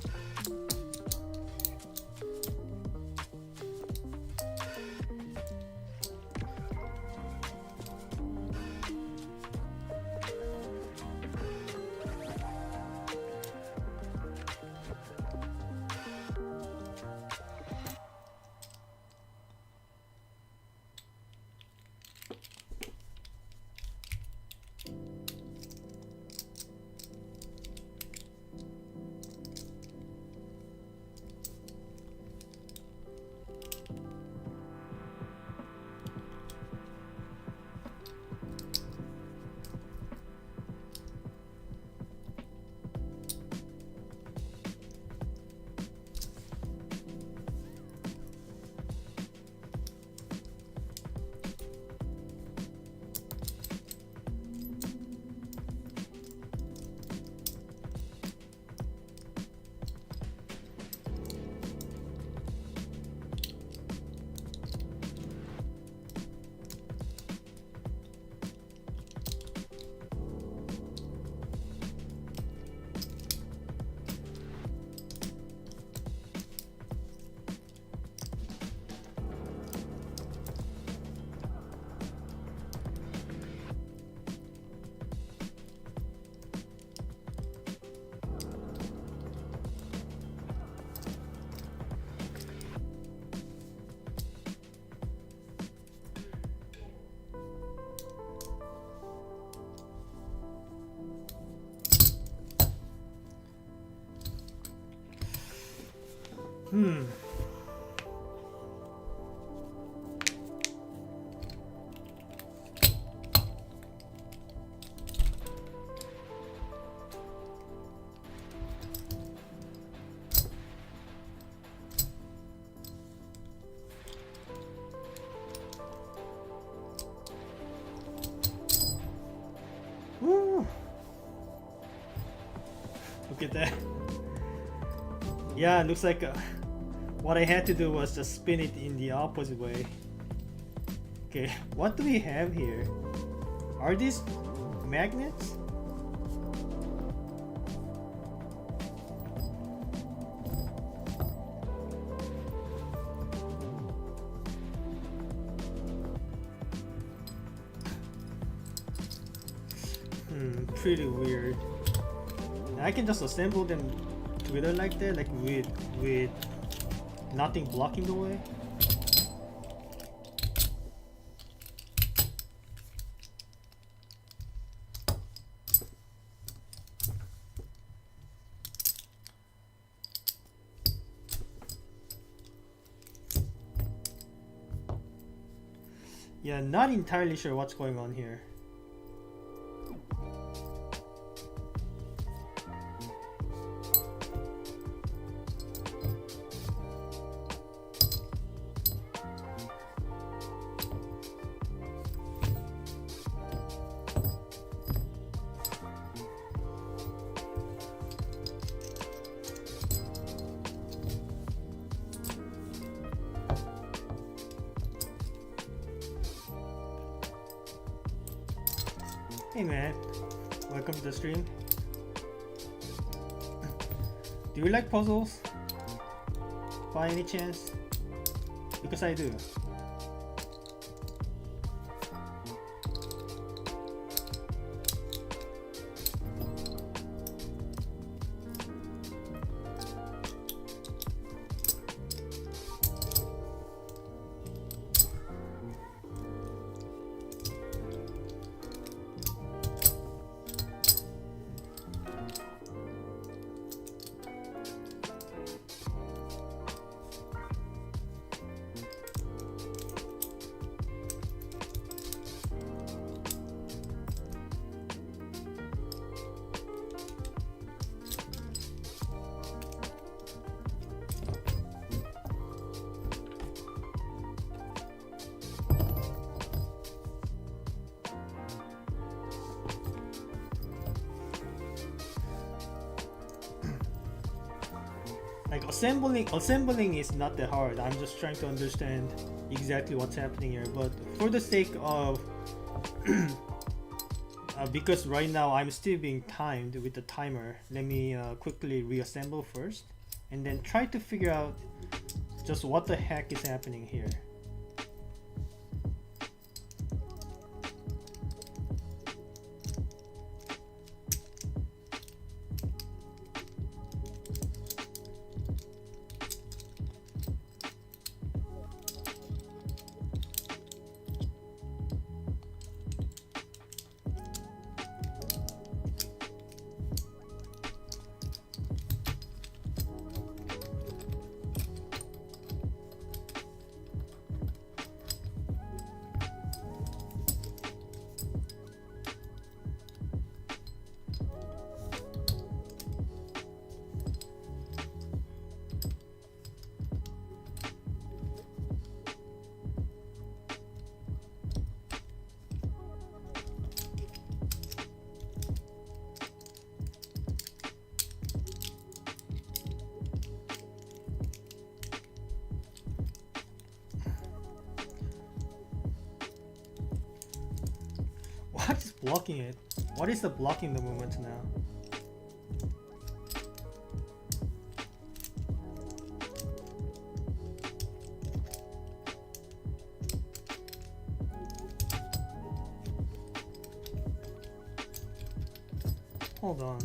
Woo! Look at that. Yeah, looks like what I had to do was just spin it in the opposite way. Okay, what do we have here? Are these magnets? Pretty weird. I can just assemble them together like that, like with nothing blocking the way. Yeah, not entirely sure what's going on here. Hey man, welcome to the stream. Do you like puzzles? By any chance? Because I do. like assembling is not that hard. I'm just trying to understand exactly what's happening here. But for the sake of because right now I'm still being timed with the timer, let me quickly reassemble first and then try to figure out just what the heck is happening here. What is blocking it? What is the blocking the movement now? Hold on.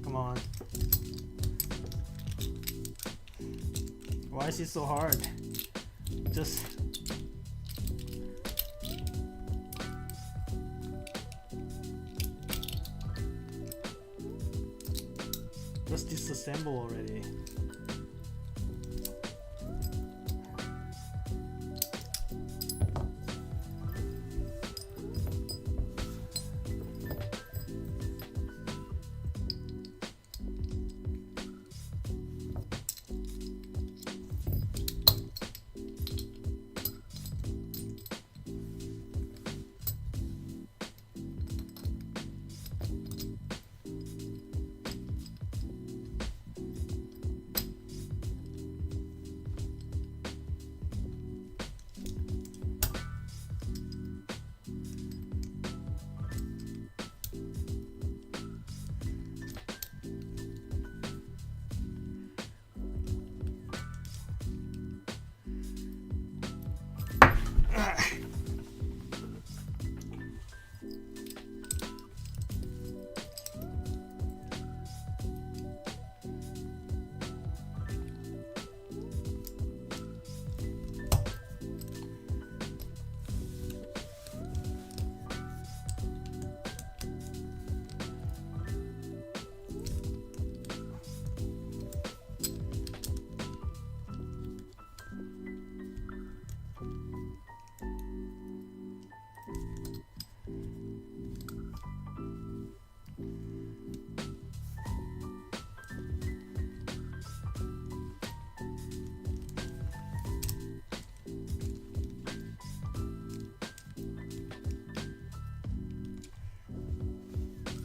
Come on. Why is it so hard? Just disassemble already.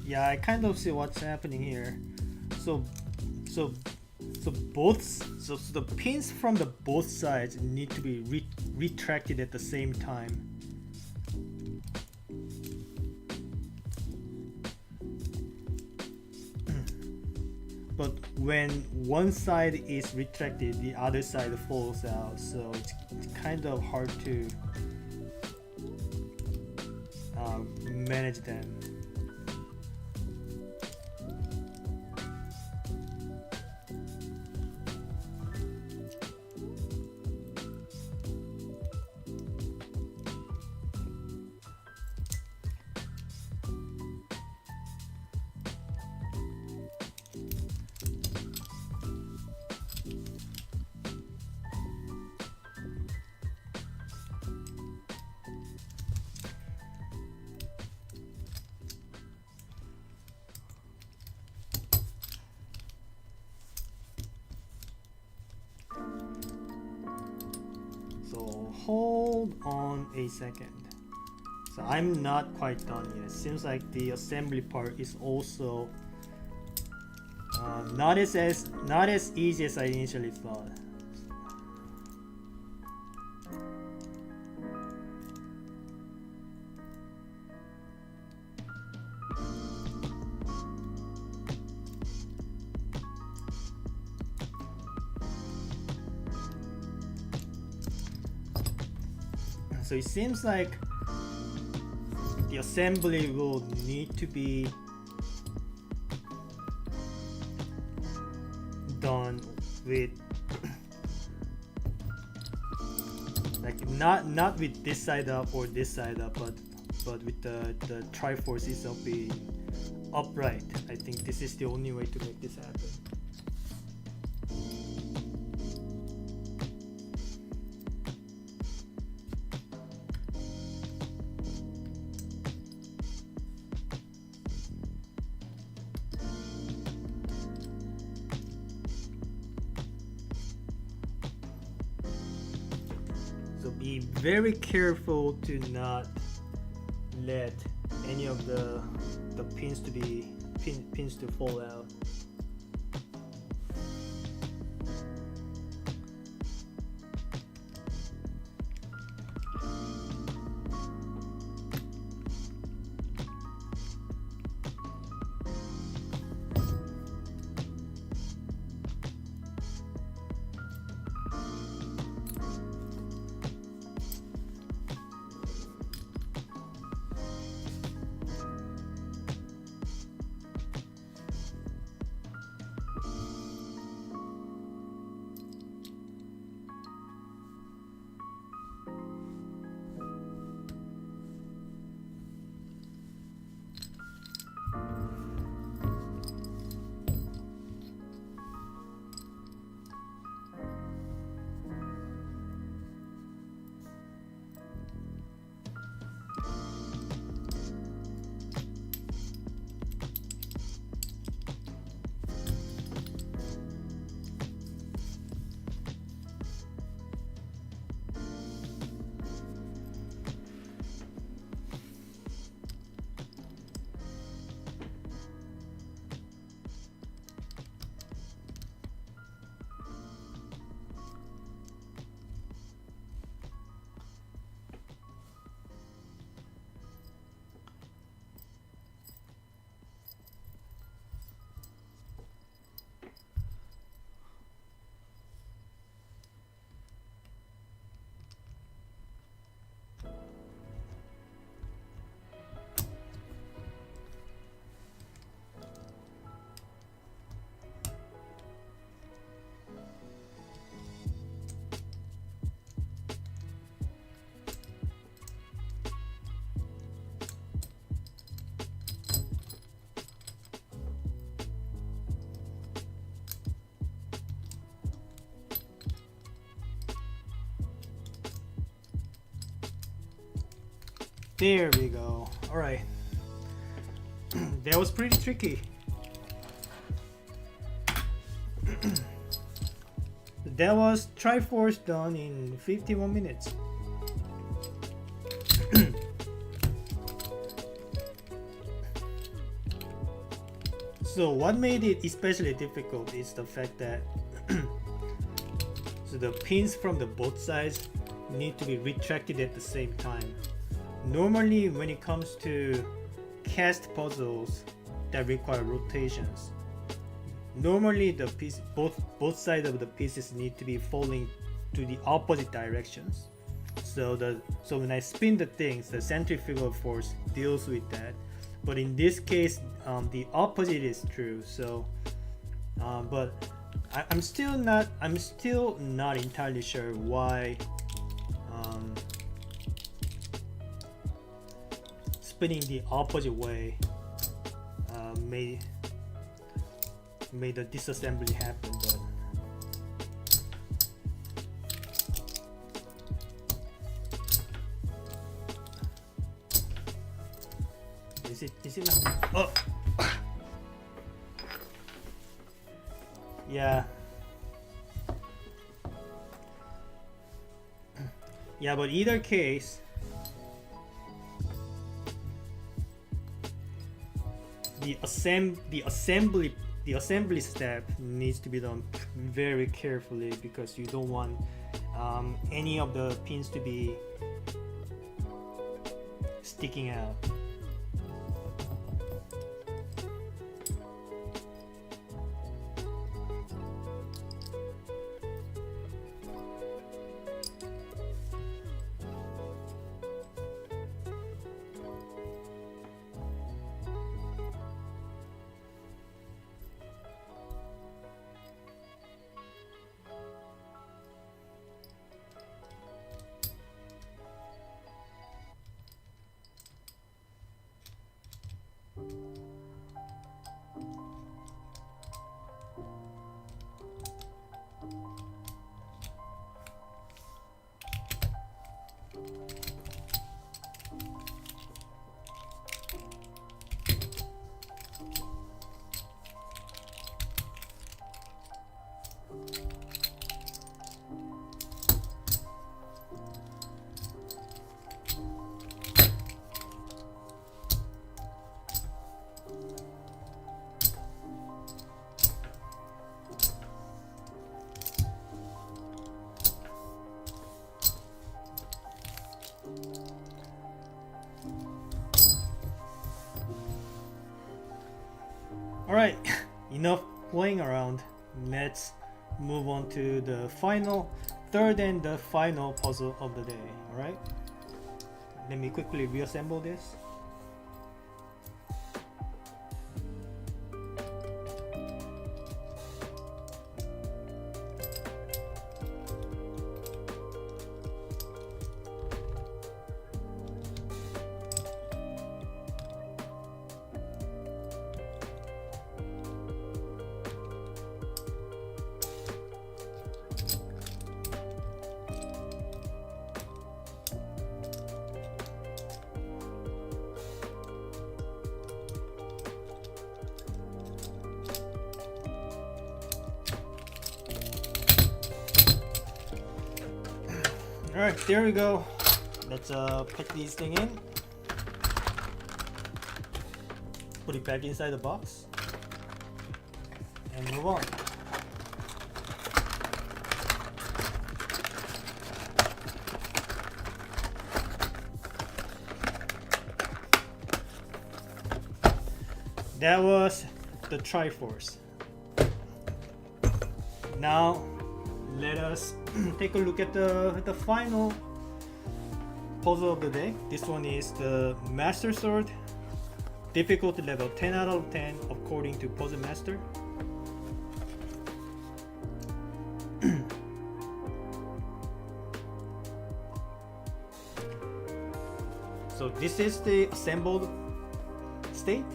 Yeah, I kind of see what's happening here. So the pins from the both sides need to be retracted at the same time. but when one side is retracted, the other side falls out, so it's kind of hard to manage them. So hold on a second. So I'm not quite done yet. Seems like the assembly part is also not as easy as I initially thought. So it seems like the assembly will need to be done with like not with this side up or this side up, but with the Triforce itself being upright. I think this is the only way to make this happen. So be very careful to not let any of the pins to fall out. There we go. Alright. That was pretty tricky. That was Triforce done in 51 minutes. So what made it especially difficult is the fact that so the pins from the both sides need to be retracted at the same time. Normally when it comes to cast puzzles that require rotations, normally the piece, both sides of the pieces need to be falling to the opposite directions. So when I spin the things, the centrifugal force deals with that. But in this case, the opposite is true. So, but I'm still not entirely sure why spinning the opposite way made the disassembly happen. But is it not? Oh. Yeah. Yeah, but either case, the assembly step needs to be done very carefully, because you don't want any of the pins to be sticking out. Alright, enough playing around. Let's move on to the third and the final puzzle of the day. Alright, let me quickly reassemble this. Alright, there we go. Let's put these things in. Put it back inside the box. And move on. That was the Triforce. Now let us take a look at the final puzzle of the day. This one is the Master Sword, difficulty level 10 out of 10 according to Puzzle Master. So this is the assembled state,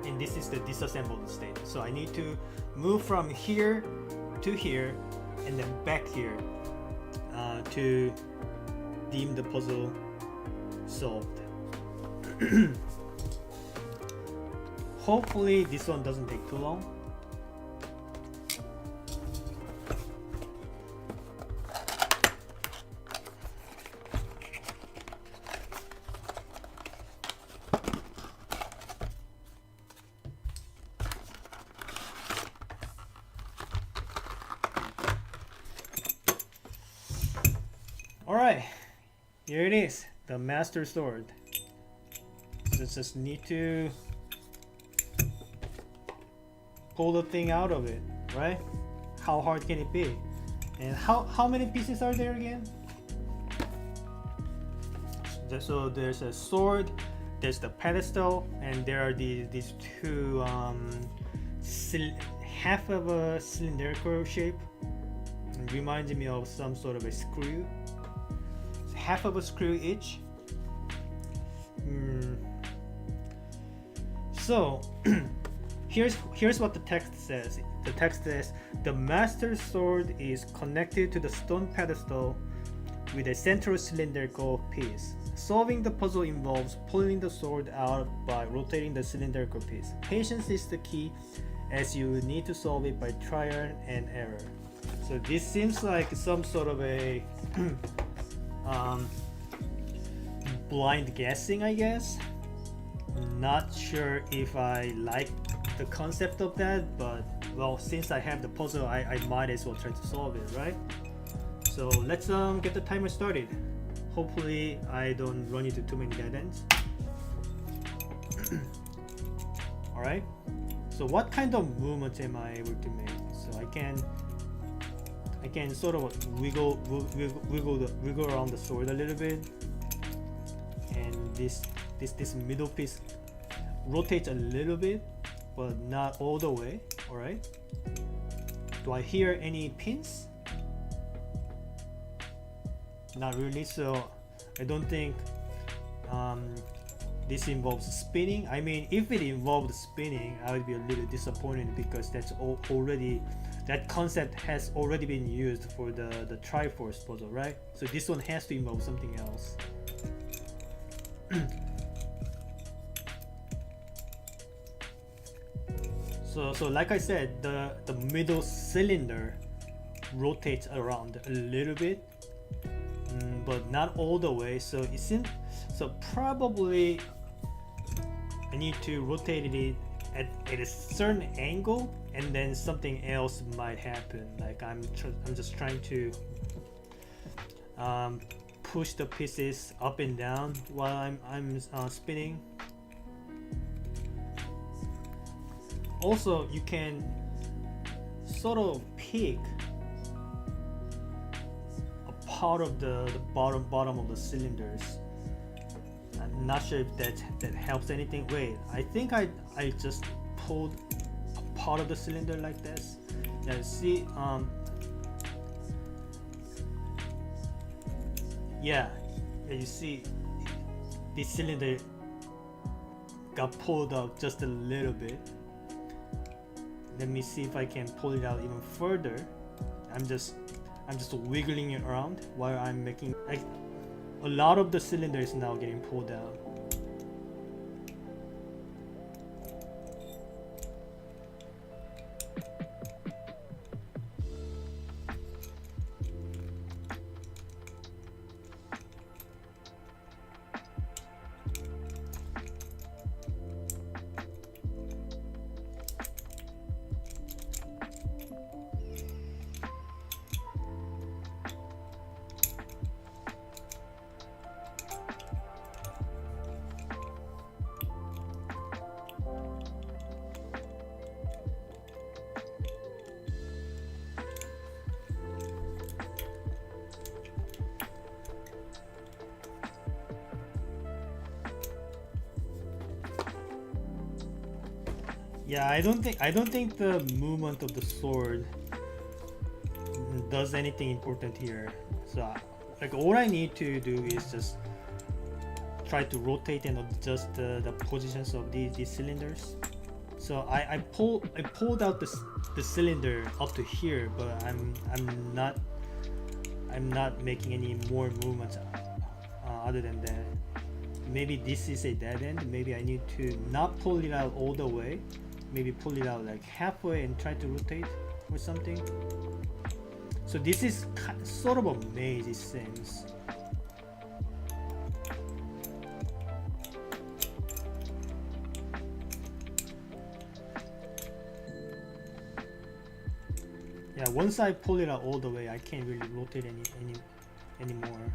and this is the disassembled state. So I need to move from here to here and then back here to deem the puzzle solved. Hopefully this one doesn't take too long. Alright, here it is, the Master Sword. So just need to pull the thing out of it, right? How hard can it be? And how many pieces are there again? So there's a sword, there's the pedestal, and there are these two half of a cylindrical shape. It reminds me of some sort of a screw. It's half of a screw each. So here's what the text says. The text says the master sword is connected to the stone pedestal with a central cylindrical piece. Solving the puzzle involves pulling the sword out by rotating the cylindrical piece. Patience is the key, as you need to solve it by trial and error. So this seems like some sort of a blind guessing, I guess. Not sure if I like the concept of that, but well, since I have the puzzle, I might as well try to solve it, right? So let's get the timer started. Hopefully I don't run into too many dead ends. Alright, so what kind of movements am I able to make? So I can sort of wiggle around the sword a little bit, and this middle piece rotates a little bit, but not all the way. Alright, do I hear any pins? Not really, so I don't think this involves spinning. I mean, if it involved spinning, I would be a little disappointed, because that's already, that concept has already been used for the Triforce puzzle, right? So this one has to involve something else. So like I said, the middle cylinder rotates around a little bit, but not all the way. So it seems, so probably I need to rotate it at a certain angle, and then something else might happen. Like I'm just trying to push the pieces up and down while I'm spinning. Also, you can sort of pick a part of the bottom of the cylinders. I'm not sure if that helps anything. Wait, I think I just pulled a part of the cylinder like this. Yeah, see, yeah, you see, the cylinder got pulled out just a little bit. Let me see if I can pull it out even further. I'm just wiggling it around while I'm making, like, a lot of the cylinder is now getting pulled out. Yeah, I don't think the movement of the sword does anything important here. So like all I need to do is just try to rotate and adjust the positions of these cylinders. So I pulled out the cylinder up to here, but I'm not making any more movements other than that. Maybe this is a dead end. Maybe I need to not pull it out all the way. Maybe pull it out like halfway and try to rotate or something. So this is sort of a maze, it seems. Yeah, once I pull it out all the way, I can't really rotate anymore.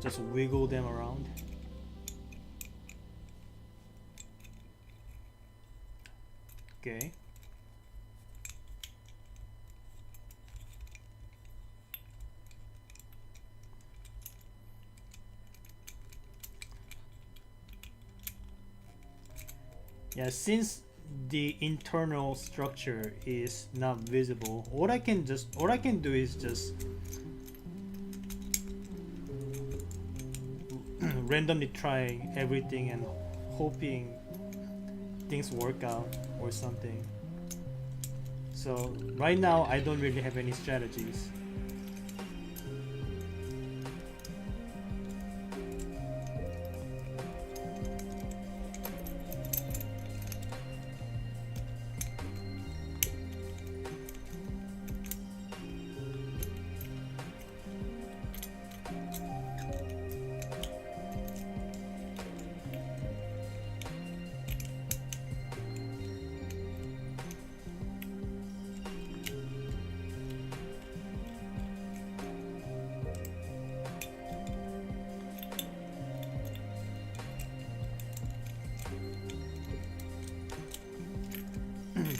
Just wiggle them around. Okay. Yeah, since the internal structure is not visible, all I can do is just randomly trying everything and hoping things work out or something. So right now I don't really have any strategies.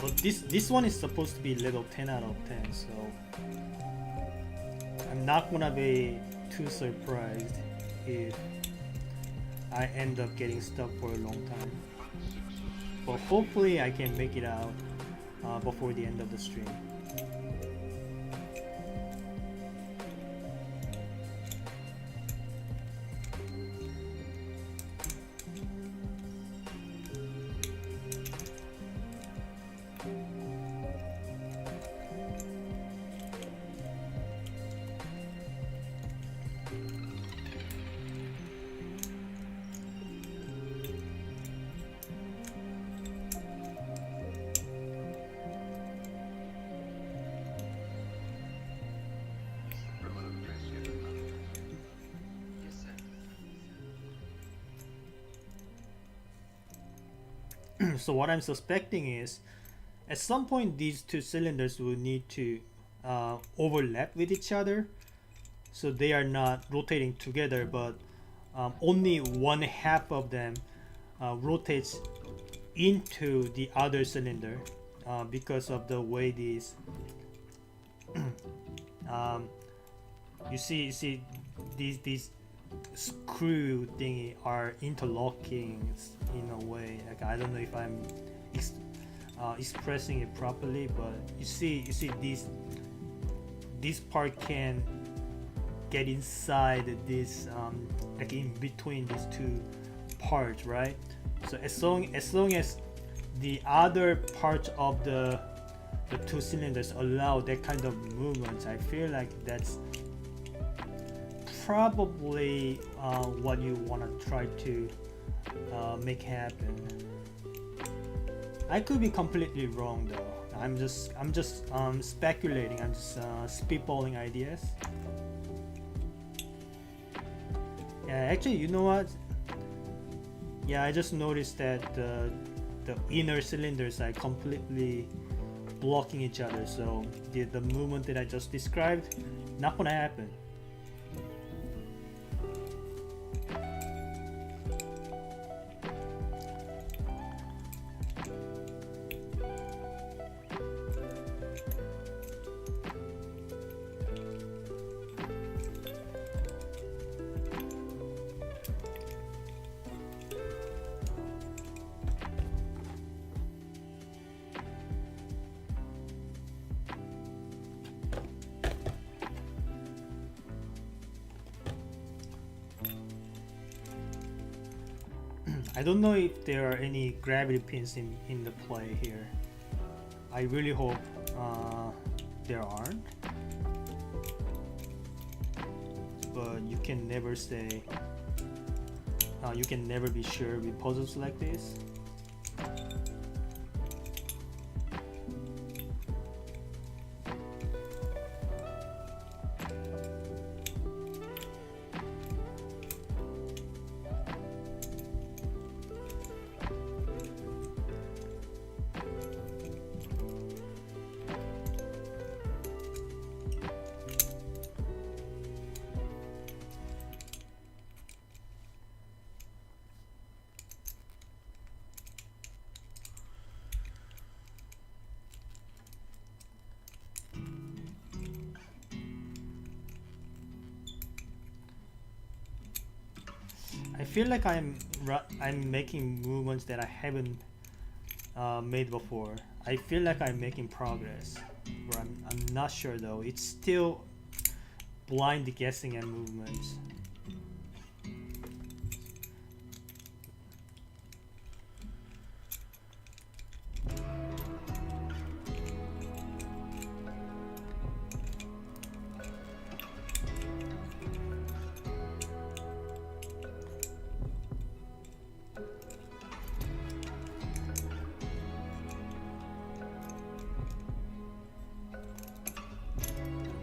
But this one is supposed to be level 10 out of 10, so I'm not gonna be too surprised if I end up getting stuck for a long time. But hopefully I can make it out before the end of the stream. So what I'm suspecting is, at some point these two cylinders will need to overlap with each other, so they are not rotating together, but only one half of them rotates into the other cylinder because of the way these you see these screw thingy are interlocking in a way. Like, I don't know if I'm expressing it properly, but you see this part can get inside this like in between these two parts, right? So as long as the other part of the two cylinders allow that kind of movement, I feel like that's probably what you want to try to make happen. I could be completely wrong though. I'm just speculating. I'm just spitballing ideas. Yeah, actually, you know what? Yeah, I just noticed that the inner cylinders are completely blocking each other, so the movement that I just described, not gonna happen. I don't know if there are any gravity pins in the play here. I really hope there aren't. But you can never say, you can never be sure with puzzles like this. I feel like I'm making movements that I haven't made before. I feel like I'm making progress, but I'm not sure though. It's still blind guessing and movements.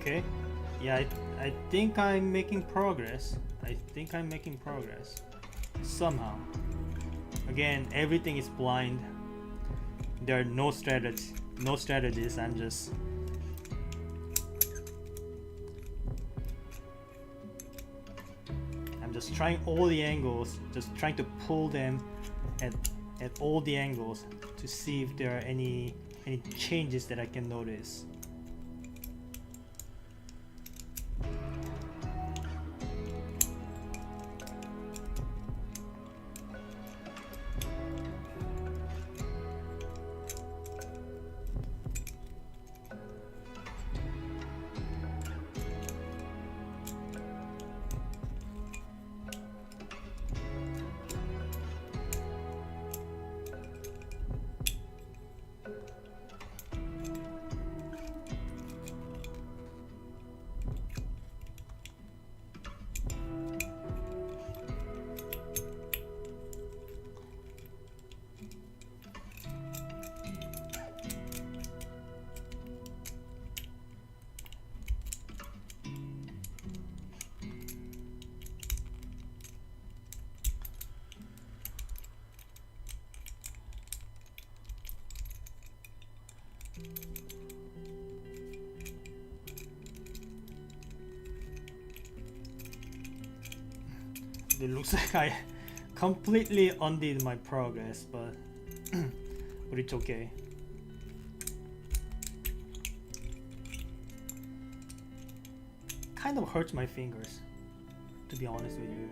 Okay, yeah, I think I'm making progress. I think I'm making progress somehow. Again, everything is blind. There are no strategies. I'm just trying all the angles, just trying to pull them at all the angles to see if there are any changes that I can notice. It looks like I completely undid my progress, but but it's okay. Kind of hurts my fingers, to be honest with you.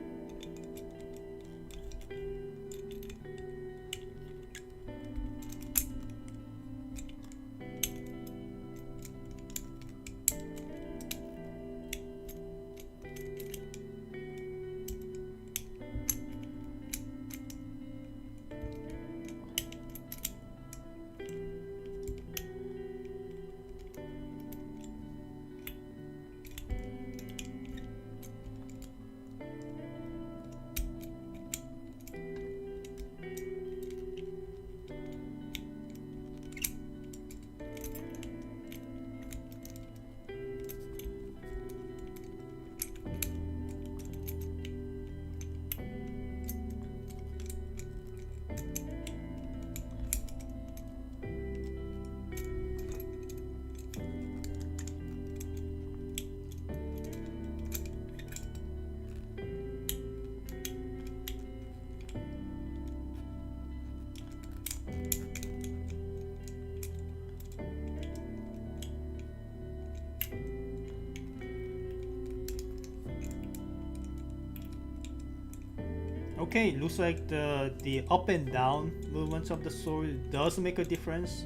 Okay, looks like the up and down movements of the sword does make a difference.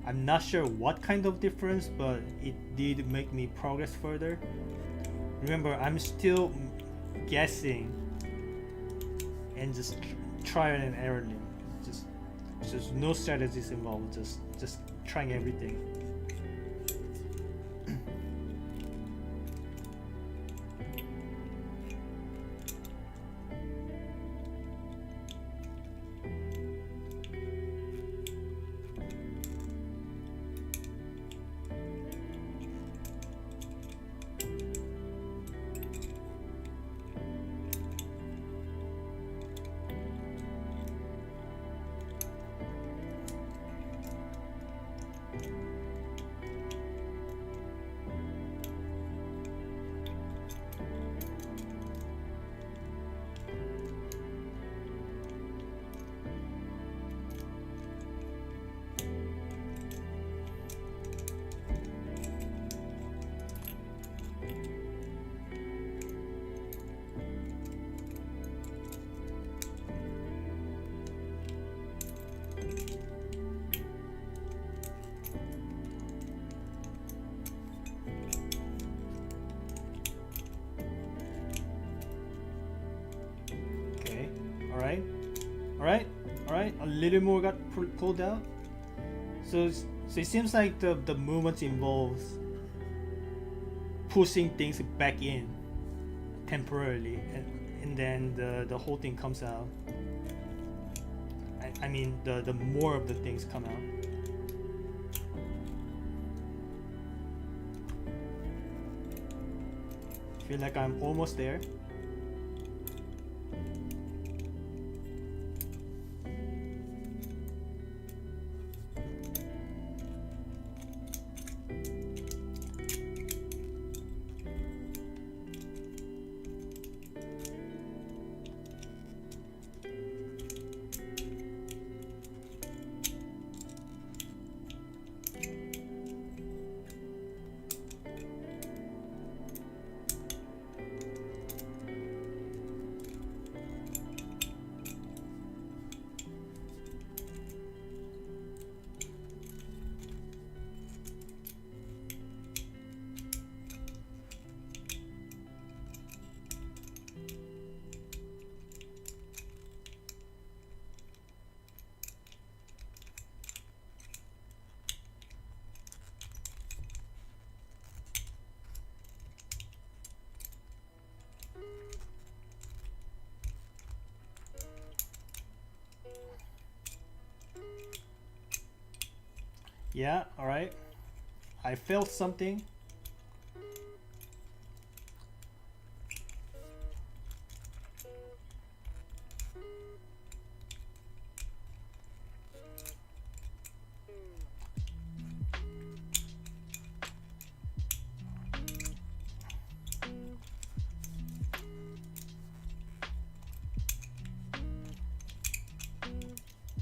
I'm not sure what kind of difference, but it did make me progress further. Remember, I'm still guessing and just trial and error. Just no strategies involved. Just trying everything. Alright, alright, alright. A little more got pulled out. So it seems like the movement involves pushing things back in temporarily, and then the whole thing comes out. I mean the more of the things come out. Feel like I'm almost there. Yeah, alright. I felt something.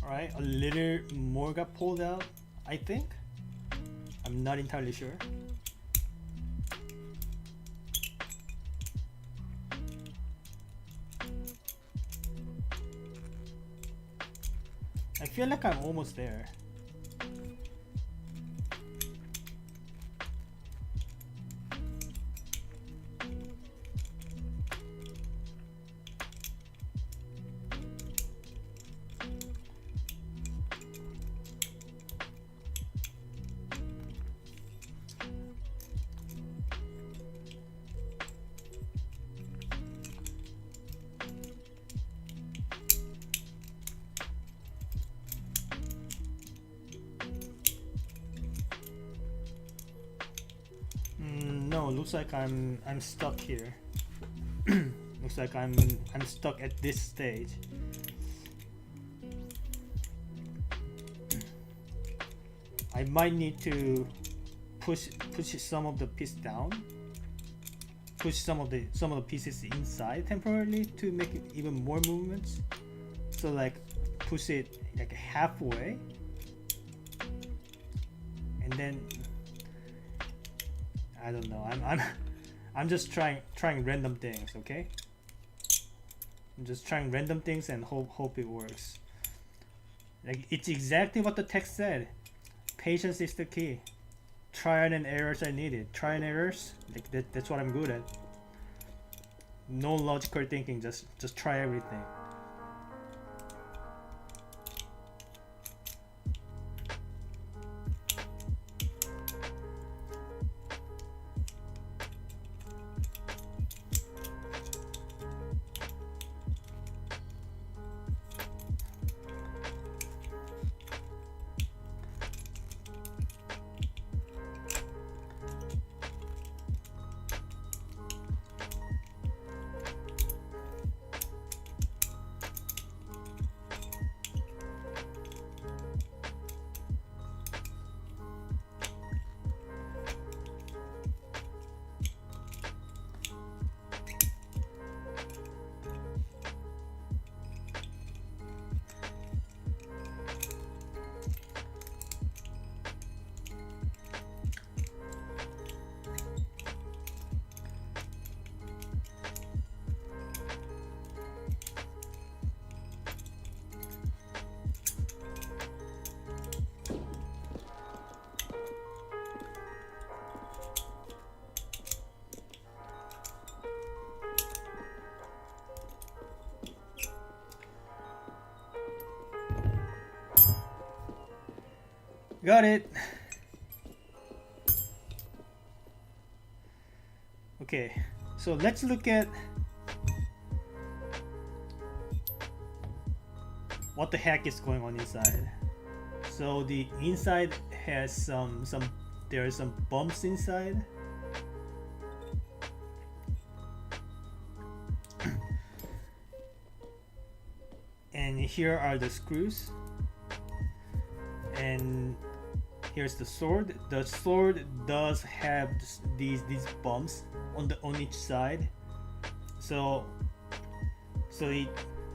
Alright, a little more got pulled out, I think. I'm not entirely sure. I feel like I'm almost there. No, looks like I'm stuck here. Looks like I'm stuck at this stage. I might need to push some of the piece down. Push some of the pieces inside temporarily to make it even more movements. So like push it like halfway, and then I don't know. I'm just trying random things, okay? I'm just trying random things and hope it works. Like it's exactly what the text said. Patience is the key. Trial and errors are needed. Trial and errors, like that's what I'm good at. No logical thinking, just try everything. Got it. Okay, so let's look at what the heck is going on inside. So the inside has there are some bumps inside. And here are the screws. And here's the sword. The sword does have these bumps on each side. So it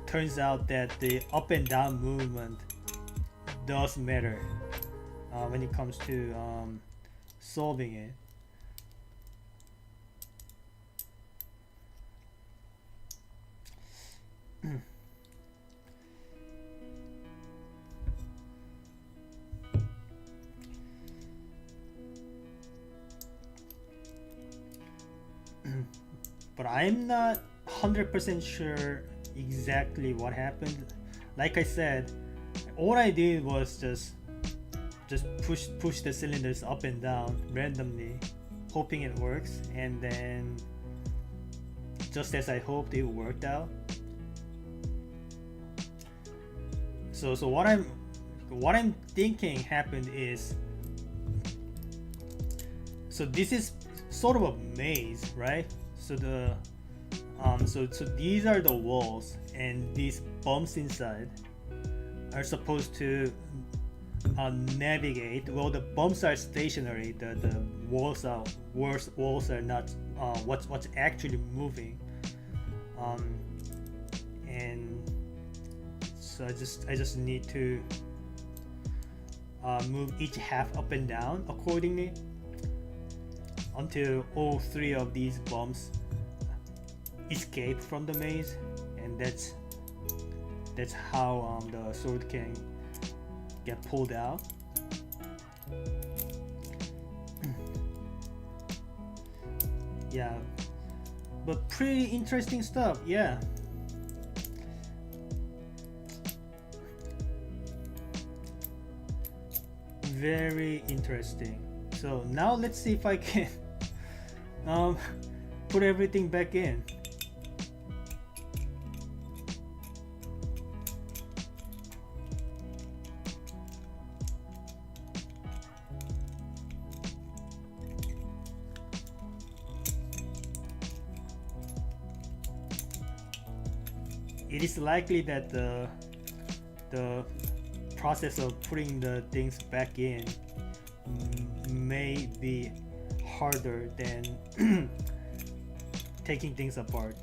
turns out that the up and down movement does matter when it comes to solving it. But I'm not 100% sure exactly what happened. Like I said, all I did was just push the cylinders up and down randomly, hoping it works, and then just as I hoped, it worked out. So what I'm thinking happened is, so this is sort of a maze, right? So so these are the walls, and these bumps inside are supposed to navigate. Well, the bumps are stationary. The walls are not what's actually moving. And so I just need to move each half up and down accordingly until all three of these bumps escape from the maze, and that's how the sword can get pulled out. Yeah, but pretty interesting stuff. Yeah. Very interesting. So now let's see if I can put everything back in. It is likely that the process of putting the things back in may be harder than taking things apart.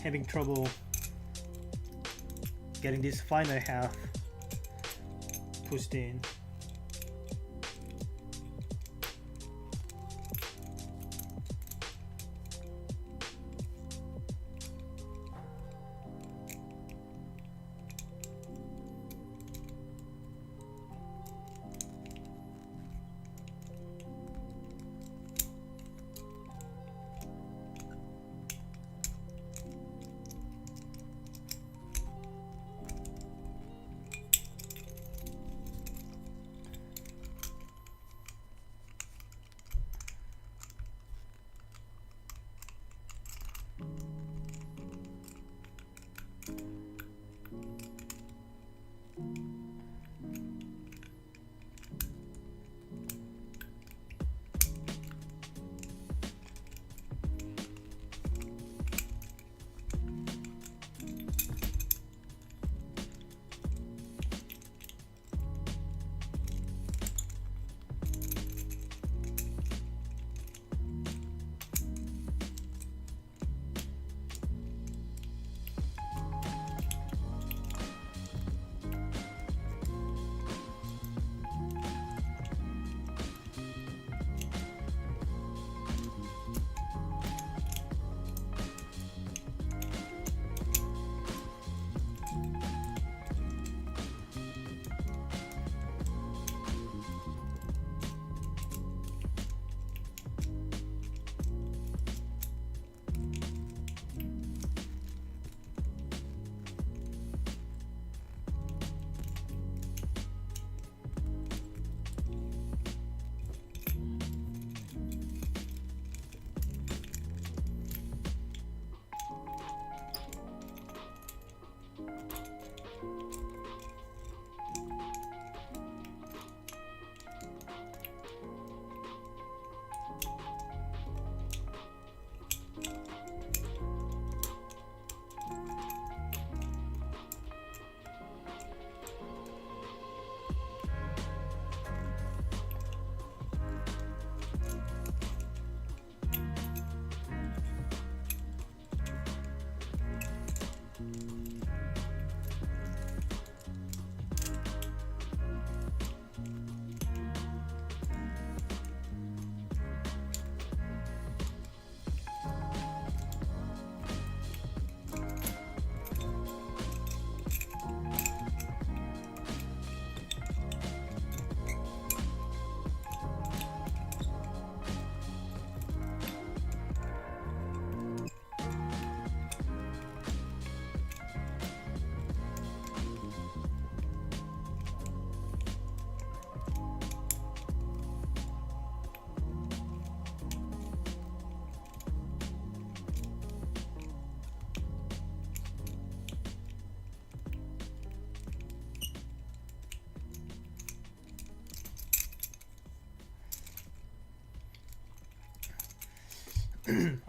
having trouble getting this final half pushed in.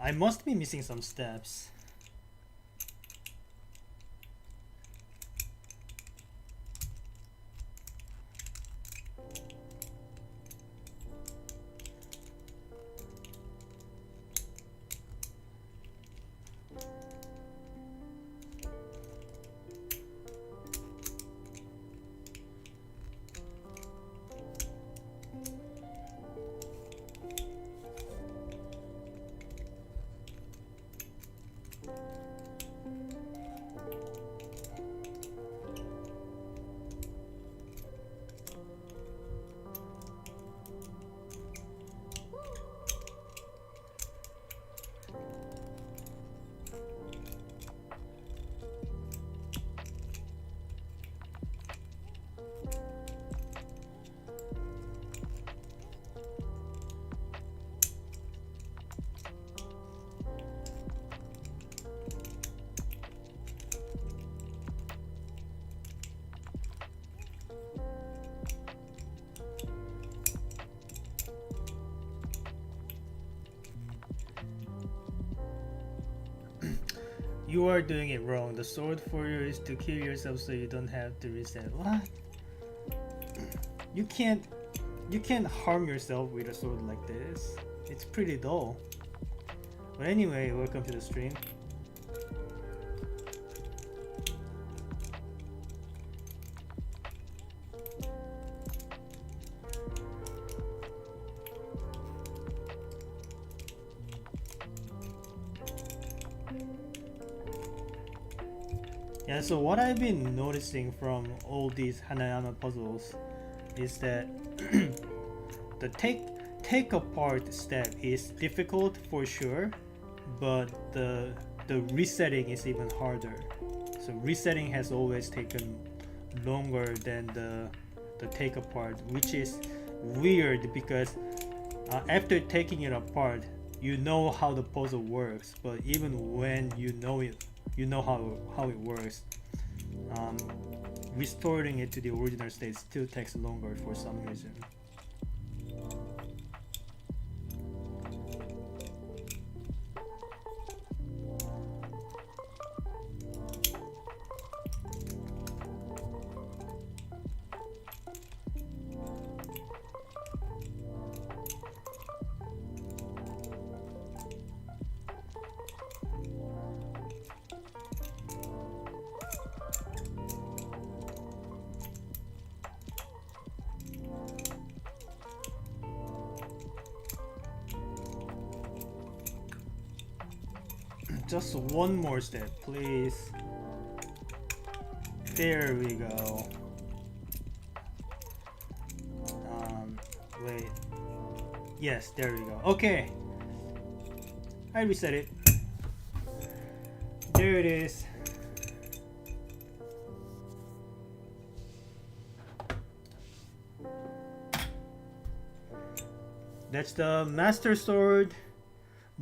I must be missing some steps. You are doing it wrong. The sword for you is to kill yourself so you don't have to reset. What? You can't harm yourself with a sword like this. It's pretty dull. But anyway, welcome to the stream. Yeah, so what I've been noticing from all these Hanayama puzzles is that the take apart step is difficult for sure, but the resetting is even harder. So resetting has always taken longer than the take apart, which is weird because after taking it apart, you know how the puzzle works, but even when you know it, you know how it works. Restoring it to the original state still takes longer for some reason. Just one more step, please. There we go. Wait. Yes, there we go. Okay. I reset it. There it is. That's the Master Sword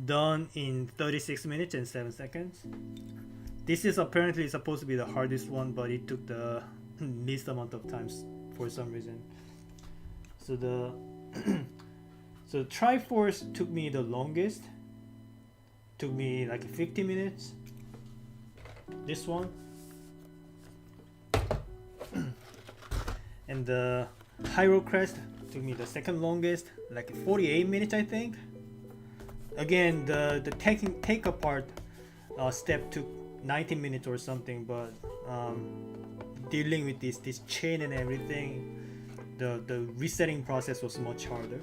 done in 36 minutes and 7 seconds. This is apparently supposed to be the hardest one, but it took the least amount of time for some reason. So the so Triforce took me the longest. Took me like 50 minutes. This one. And the Hyrule Crest took me the second longest, like 48 minutes I think. Again, the take apart step took 19 minutes or something, but dealing with this chain and everything, the resetting process was much harder.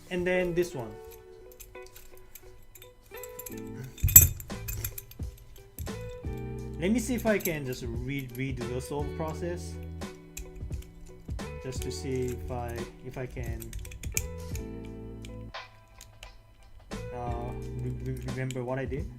And then this one. Let me see if I can just redo the solve process, just to see if I can remember what I did.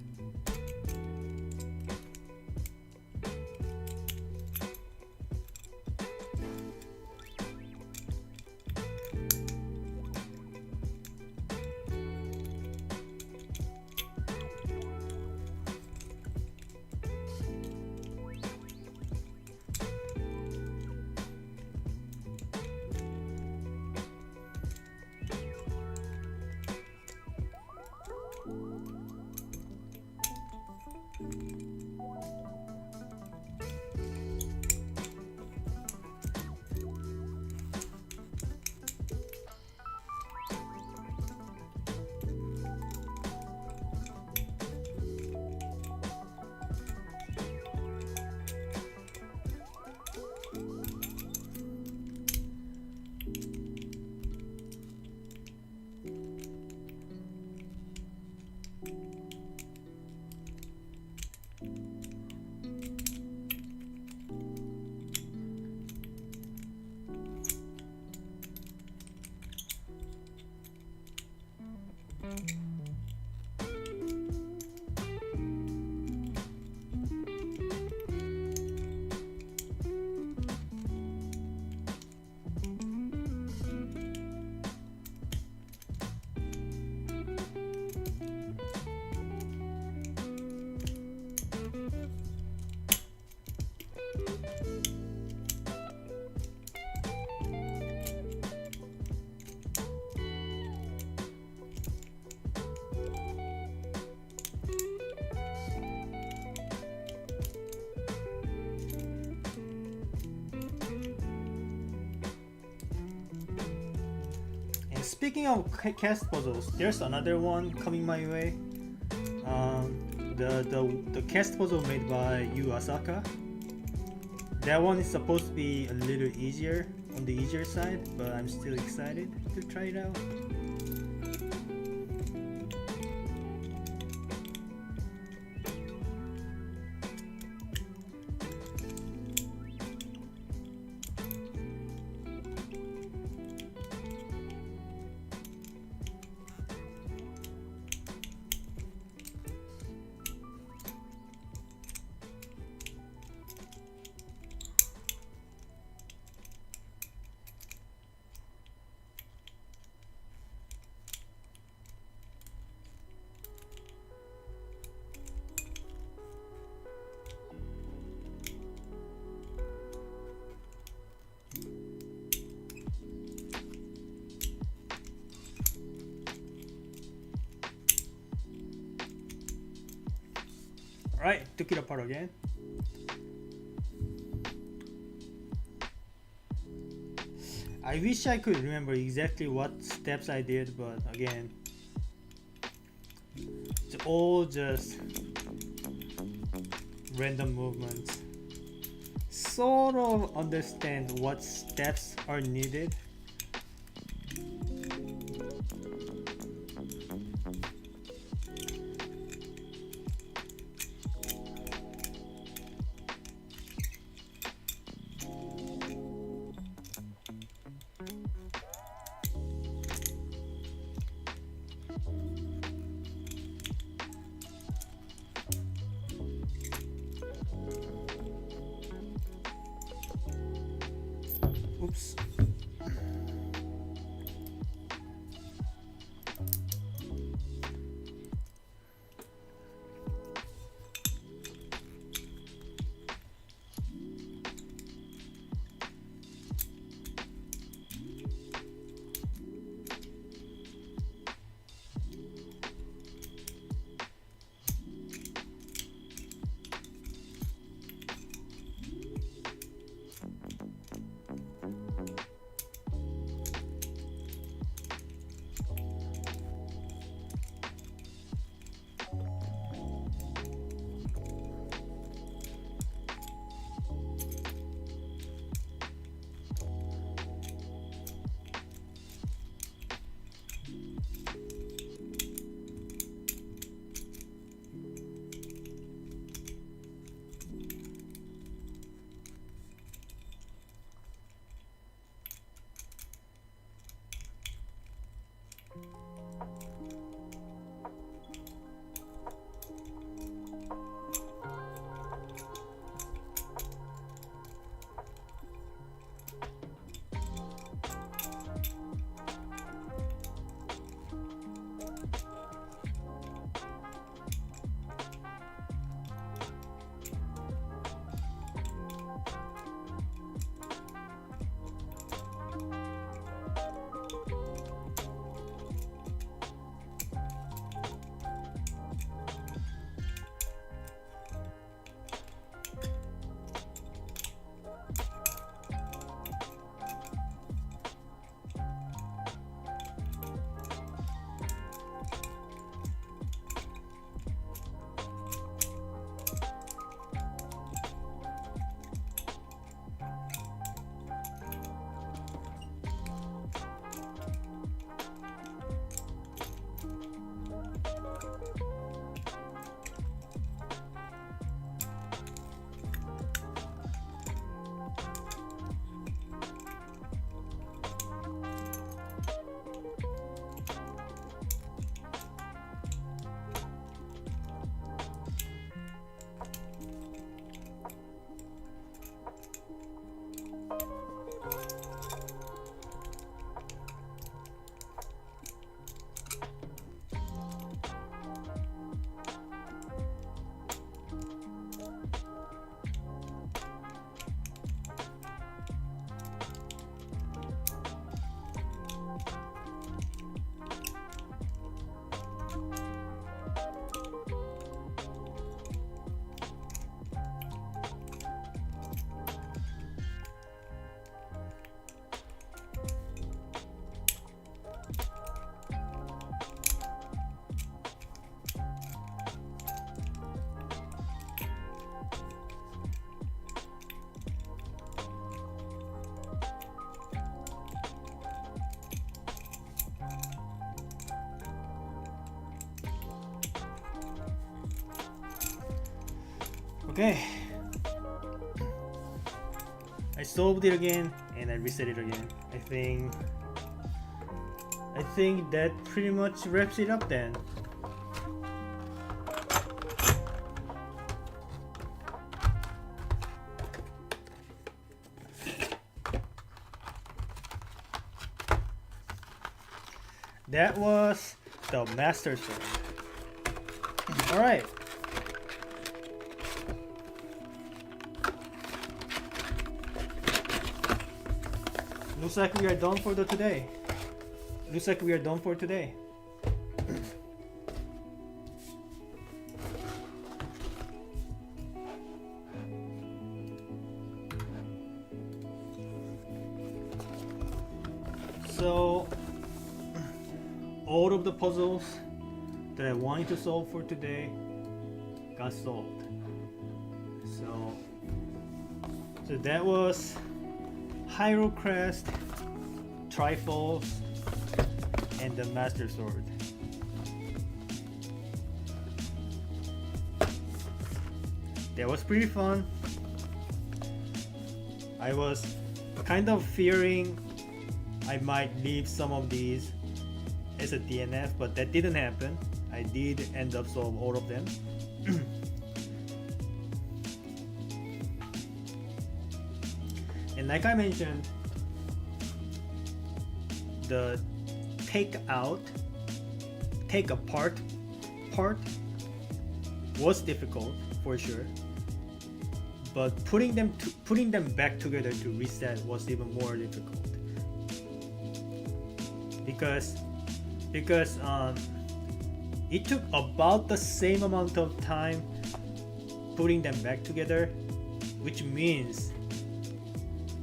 Speaking of cast puzzles, there's another one coming my way. The cast puzzle made by Yu Asaka. That one is supposed to be a little easier, on the easier side, but I'm still excited to try it out. Alright, took it apart again. I wish I could remember exactly what steps I did, but again, it's all just random movements. Sort of understand what steps are needed. Oops. Okay. I solved it again and I reset it again. I think that pretty much wraps it up then. That was the Master Sword. Alright. Looks like we are done for today. Looks like we are done for today. So all of the puzzles that I wanted to solve for today got solved. So that was Hyrule Crest, Triforce, and the Master Sword. That was pretty fun. I was kind of fearing I might leave some of these as a DNF, but that didn't happen. I did end up solving all of them. And like I mentioned, the take apart part was difficult for sure, but putting them back together to reset was even more difficult because it took about the same amount of time putting them back together, which means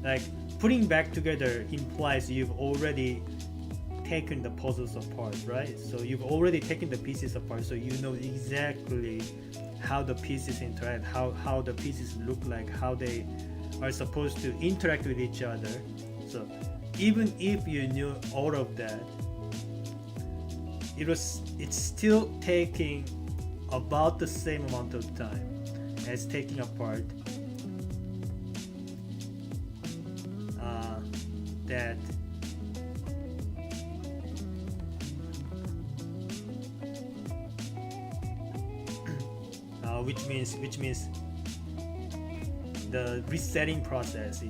like putting back together implies you've already taken the puzzles apart, right? So you've already taken the pieces apart, so you know exactly how the pieces interact, how the pieces look like, how they are supposed to interact with each other. So even if you knew all of that, it's still taking about the same amount of time as taking apart that which means the resetting process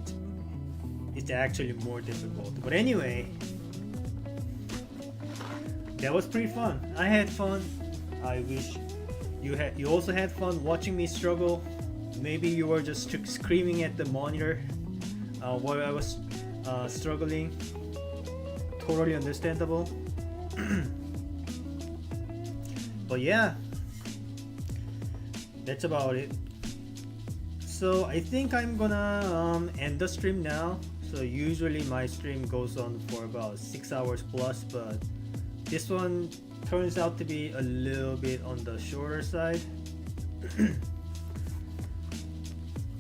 it's actually more difficult. But anyway, that was pretty fun. I had fun. I wish you also had fun watching me struggle. Maybe you were just screaming at the monitor while I was struggling. Totally understandable. But yeah, that's about it. So I think I'm gonna end the stream now. So usually my stream goes on for about 6 hours plus, but this one turns out to be a little bit on the shorter side.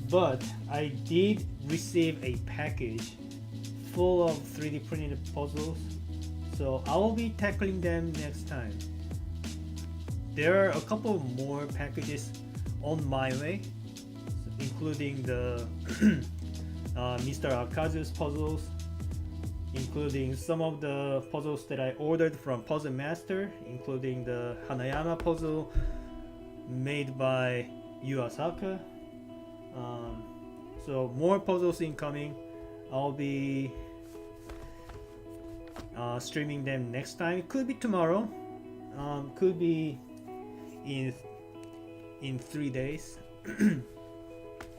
But I did receive a package full of 3D printed puzzles, so I will be tackling them next time. There are a couple more packages on my way, including the Mr. Akazu's puzzles, including some of the puzzles that I ordered from Puzzle Master, including the Hanayama puzzle made by Yu Asaka. So more puzzles incoming. I'll be streaming them next time. It could be tomorrow, could be in 3 days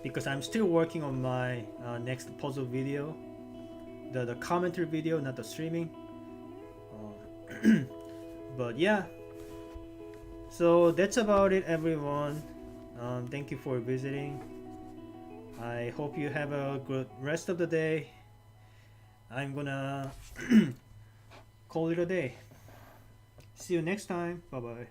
because I'm still working on my next puzzle video, the commentary video, not the streaming. But yeah, so that's about it, everyone. Thank you for visiting. I hope you have a good rest of the day. I'm gonna call it a day. See you next time. Bye bye.